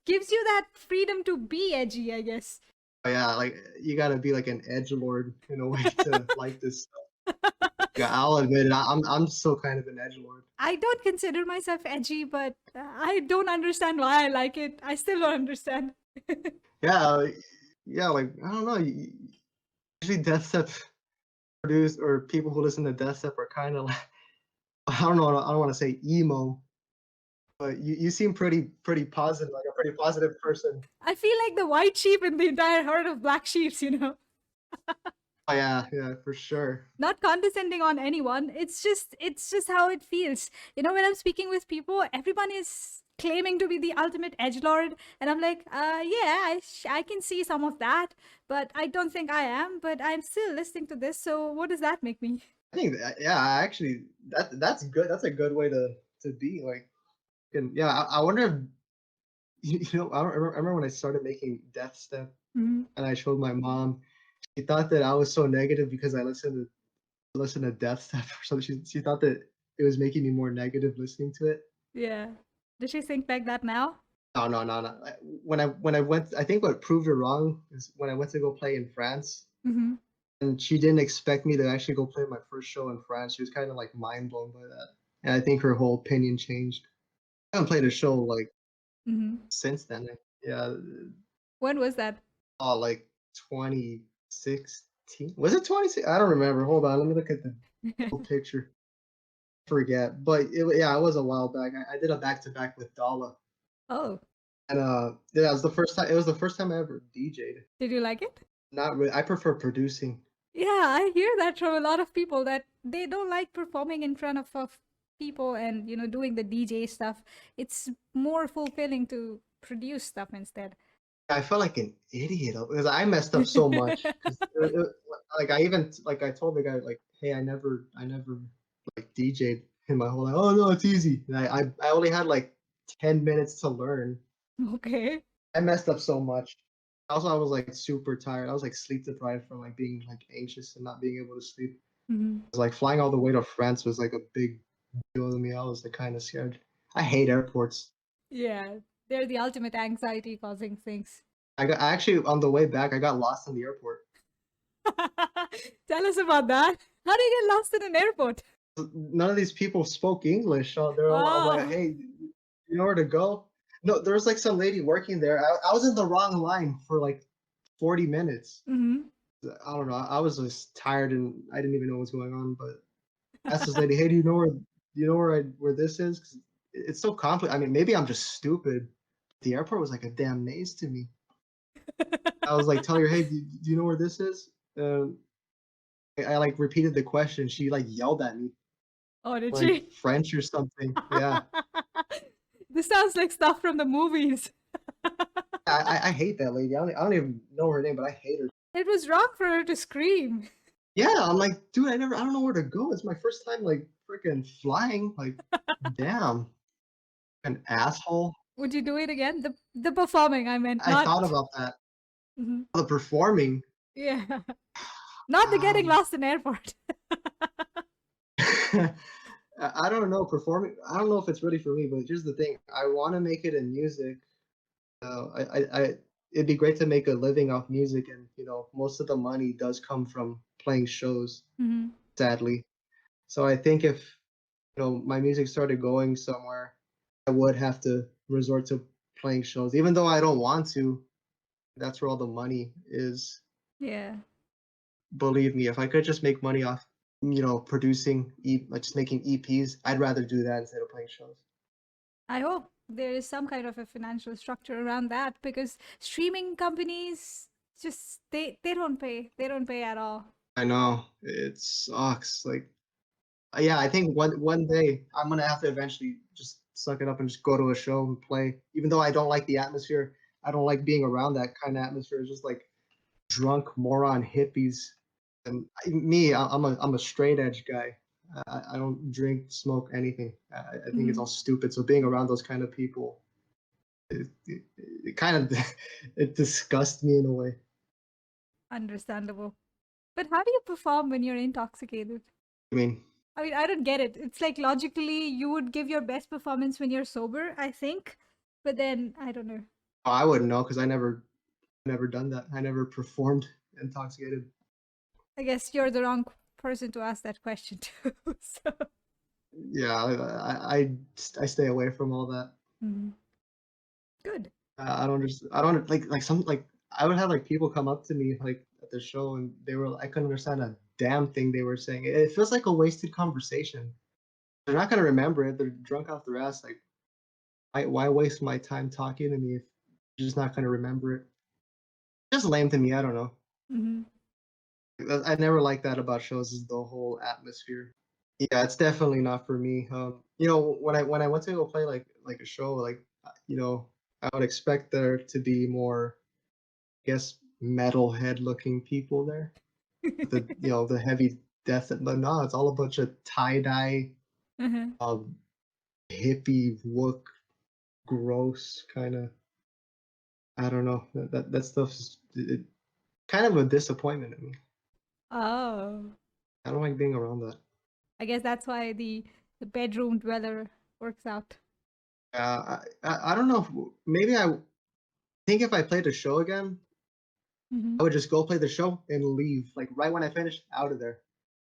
gives you that freedom to be edgy, I guess. Oh, yeah, like you gotta be like an edge lord in a way to like this stuff. Yeah, I'll admit it. I'm still kind of an edge lord. I don't consider myself edgy, but I don't understand why I like it. I still don't understand. Yeah, yeah. Like I don't know. Usually, Death Step produced or people who listen to Death Step are kind of like I don't know. I don't want to say emo, but you seem pretty positive, like a pretty positive person. I feel like the white sheep in the entire herd of black sheeps. Oh yeah, for sure. Not condescending on anyone. It's just how it feels. When I'm speaking with people, everyone is claiming to be the ultimate edgelord, and I'm like, yeah, I can see some of that, but I don't think I am. But I'm still listening to this. So what does that make me? I think yeah, actually that's good. That's a good way to be like. And yeah, I wonder if I remember when I started making Death Step Mm-hmm. and I showed my mom. She thought that I was so negative because I listened to Death Step or something. She thought that it was making me more negative listening to it. Yeah. Does she think back that now? No. When I went, I think what proved her wrong is when I went to go play in France, Mm-hmm. and she didn't expect me to actually go play my first show in France. She was kind of like mind blown by that, and I think her whole opinion changed. I haven't played a show like Mm-hmm. since then. Yeah, When was that? like 2016. Was it 2016? I don't remember. Hold on, let me look at the whole picture. Forget, but yeah, it was a while back. I did a back to back with Dala, Oh, and yeah, it was the first time. It was the first time I ever DJ'd. did you like it? Not really. I prefer producing. Yeah, I hear that from a lot of people that they don't like performing in front of people and doing the DJ stuff. It's more fulfilling to produce stuff instead. I felt like an idiot because I messed up so much. Because like I even like I told the guy like, hey, I never like DJ'd in my whole life. Oh no, it's easy. And I only had like 10 minutes to learn. Okay. I messed up so much. Also, I was like super tired. I was like sleep deprived from like being like anxious and not being able to sleep. Hmm. Like flying all the way to France was like a big deal to me. I was like kind of scared. I hate airports. Yeah. They're the ultimate anxiety causing things. I actually on the way back I got lost in the airport. Tell us about that. How do you get lost in an airport? None of these people spoke English, so they're all I'm like, Oh. hey, you know where to go? No, there was like some lady working there. I was in the wrong line for like 40 minutes. Mm-hmm. I don't know. I was just tired and I didn't even know what was going on. But I asked this lady, "Hey, where this is? 'Cause it's so complicated. I mean, maybe I'm just stupid. The airport was like a damn maze to me. I was like telling her, "Hey, do you know where this is?" I like repeated the question. She like yelled at me, Oh, did like she? French or something. Yeah, This sounds like stuff from the movies. I hate that lady. I don't even know her name, but I hate her. It was wrong for her to scream. Yeah, I'm like, dude, I don't know where to go. It's my first time like freaking flying. Like, damn, an asshole. Would you do it again? The performing, I meant, I not. thought about that. Mhm. The performing. Yeah. Not the getting Um, lost in airport. I don't know performing. I don't know if it's ready for me. But here's the thing: I want to make it in music. It'd be great to make a living off music, and most of the money does come from playing shows. Mhm. Sadly, so I think if my music started going somewhere, I would have to resort to playing shows, even though I don't want to. That's where all the money is. Yeah. Believe me, if I could just make money off, producing, like just making EPs, I'd rather do that instead of playing shows. I hope there is some kind of a financial structure around that because streaming companies just they don't pay. They don't pay at all. I know it sucks. Like, yeah, I think one day I'm gonna have to eventually just suck it up and just go to a show and play. Even though I don't like the atmosphere, I don't like being around that kind of atmosphere. It's just like drunk moron hippies. And I'm a straight edge guy. I don't drink, smoke, anything. I think it's all Mhm. stupid. So being around those kind of people, it kind of it disgusts me in a way. Understandable. But how do you perform when you're intoxicated? I mean, I mean, I don't get it. It's like logically you would give your best performance when you're sober, I think. But then I don't know. I wouldn't know because I never done that. I never performed intoxicated. I guess you're the wrong person to ask that question to. So. Yeah, I stay away from all that. Mhm. Good. I don't like some like I would have like people come up to me like at the show and I couldn't understand a damn thing they were saying. It feels like a wasted conversation. They're not gonna remember it. They're drunk off their ass. Like, why waste my time talking to me if you're just not gonna remember it? Just lame to me. I don't know. Hmm. I never liked that about shows is the whole atmosphere. Yeah, it's definitely not for me. When I went to go play like a show, like I would expect there to be more, I guess, metalhead looking people there. The heavy death, but no, it's all a bunch of tie dye, Uh-huh. um, hippie look, gross kind of. I don't know that stuff's kind of a disappointment to me. Oh, I don't like being around that. I guess that's why the bedroom dweller works out. I don't know. Maybe I think if I played a show again, Hmm. I would just go play the show and leave. Like right when I finish, out of there.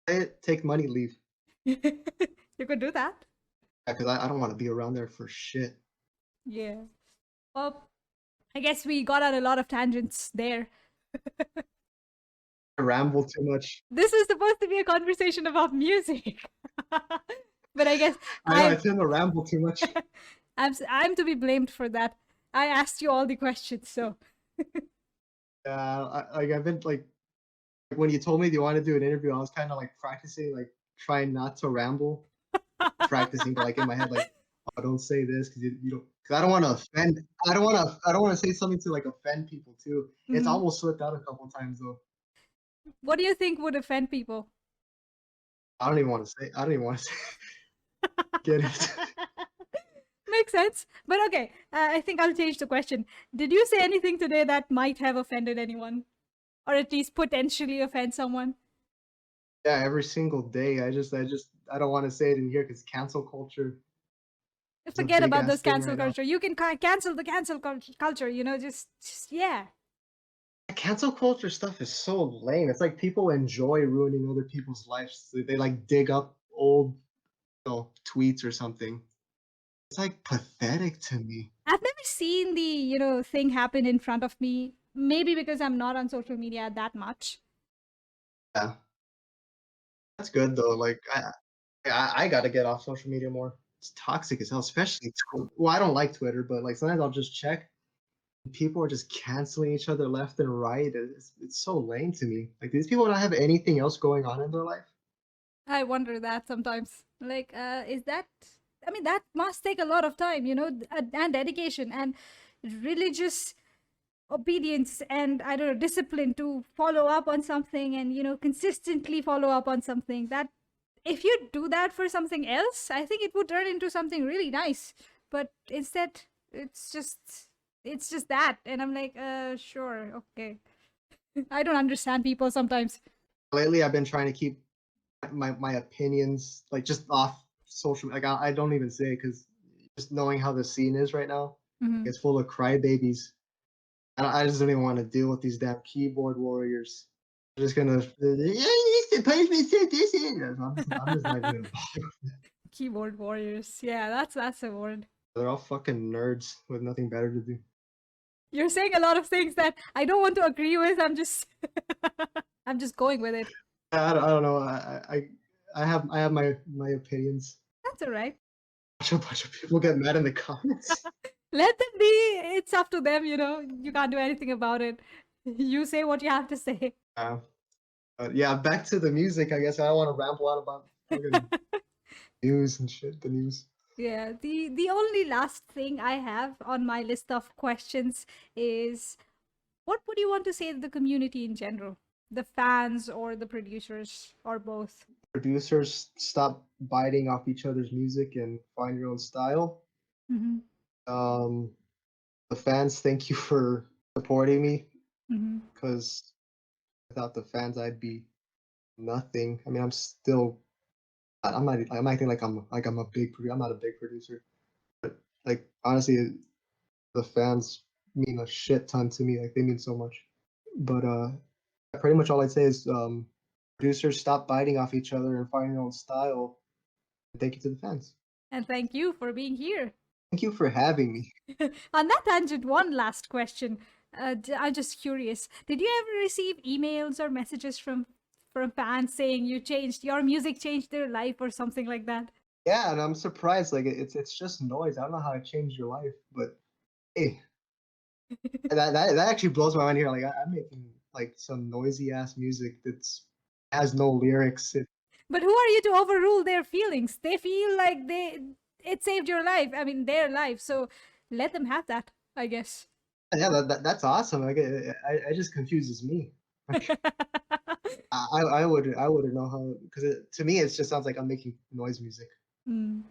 Play it, take money, leave. You could do that. Because I don't want to be around there for shit. Yeah. Well, I guess we got on a lot of tangents there. I ramble too much. This is supposed to be a conversation about music. But I guess I know I I'm tend to ramble too much. I'm to be blamed for that. I asked you all the questions, so I've been like when you told me you wanted to do an interview, I was kind of like practicing, like trying not to ramble, practicing, but like in my head, like, oh, don't say this because you don't. Because I don't want to offend. I don't want to say something to like offend people too. It's Mhm. almost slipped out a couple times though. What do you think would offend people? I don't even want to say. I don't even want to say. Get it? Makes sense. But okay, I think I'll change the question. Did you say anything today that might have offended anyone? Or at least potentially offend someone? Yeah, every single day. I don't want to say it in here because cancel culture. It's a Forget big about ass this thing cancel right now. culture. You can cancel the culture, just yeah. Cancel culture stuff is so lame. It's like people enjoy ruining other people's lives. They like dig up old, tweets or something. It's like pathetic to me. I've never seen the thing happen in front of me. Maybe because I'm not on social media that much. Yeah, that's good though. Like I gotta get off social media more. It's toxic as hell, especially. Well, I don't like Twitter, but like sometimes I'll just check. People are just canceling each other left and right. It's so lame to me. Like these people don't have anything else going on in their life. I wonder that sometimes. Like, is that? I mean, that must take a lot of time, and dedication and religious obedience and I don't know discipline to follow up on something and consistently follow up on something. That if you do that for something else, I think it would turn into something really nice. But instead, it's just that, and I'm like, sure, okay. I don't understand people sometimes. Lately, I've been trying to keep my opinions like just off social. Like I don't even say because just knowing how the scene is right now, Mhm. it's full of crybabies. I just don't even want to deal with these damn keyboard warriors. They're just gonna, yeah, you supposed to say this. I'm just not even gonna bother. Keyboard warriors. Yeah, that's a word. They're all fucking nerds with nothing better to do. You're saying a lot of things that I don't want to agree with. I'm just I'm just going with it. I don't know. I have my opinions. That's all right. Watch a bunch of people get mad in the comments. Let them be. It's up to them, You can't do anything about it. You say what you have to say. Yeah, back to the music. I guess I don't want to ramble on about fucking news and shit. The news. Yeah, the only last thing I have on my list of questions is what would you want to say to the community in general? The fans or the producers or both? Producers, stop biting off each other's music and find your own style. Mm-hmm. Um, the fans, thank you for supporting me Mm-hmm. because without the fans, I'd be nothing. I mean, I'm still. I'm not. I'm acting like I'm a big producer. I'm not a big producer. Like honestly, the fans mean a shit ton to me. Like they mean so much. But pretty much all I'd say is producers stop biting off each other and find your own style. Thank you to the fans. And thank you for being here. Thank you for having me. On that tangent, one last question. I'm just curious. Did you ever receive emails or messages from fans saying your music changed their life or something like that? Yeah, and I'm surprised. Like it's just noise. I don't know how it changed your life, but hey, that actually blows my mind here. Like I'm making like some noisy ass music that's has no lyrics. But who are you to overrule their feelings? They feel like it saved your life. I mean, their life. So let them have that, I guess. Yeah, that's awesome. Like it just confuses me. Like, I wouldn't know how because to me it just sounds like I'm making noise music. Mm,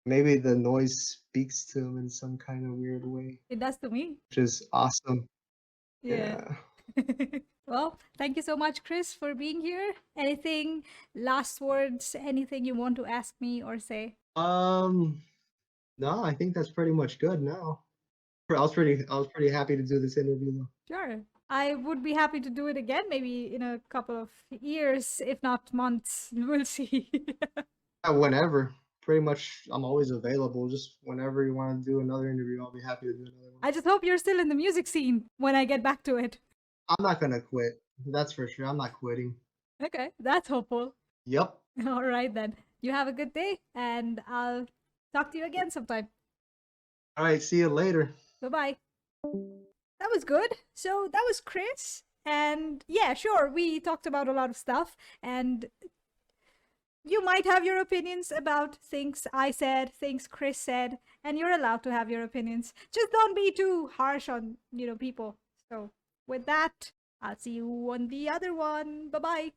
Maybe the noise speaks to him in some kind of weird way, it does to me. which is awesome. Yeah. Yeah. Well, thank you so much, Chris, for being here. Anything, last words, anything you want to ask me or say? Um. No, I think that's pretty much good now. I was pretty happy to do this interview though. Sure. I would be happy to do it again, maybe in a couple of years, if not months. We'll see. Whenever. Pretty much I'm always available. Just whenever you want to do another interview, I'll be happy to do another one. I just hope you're still in the music scene when I get back to it. I'm not gonna quit. That's for sure. I'm not quitting. Okay, that's hopeful. Yep. All right, then. You have a good day, and I'll talk to you again sometime. All right, see you later. Bye bye. That was good. So that was Chris. And yeah, sure, we talked about a lot of stuff. And you might have your opinions about things I said, things Chris said, and you're allowed to have your opinions. Just don't be too harsh on, people. So with that, I'll see you on the other one. Bye bye.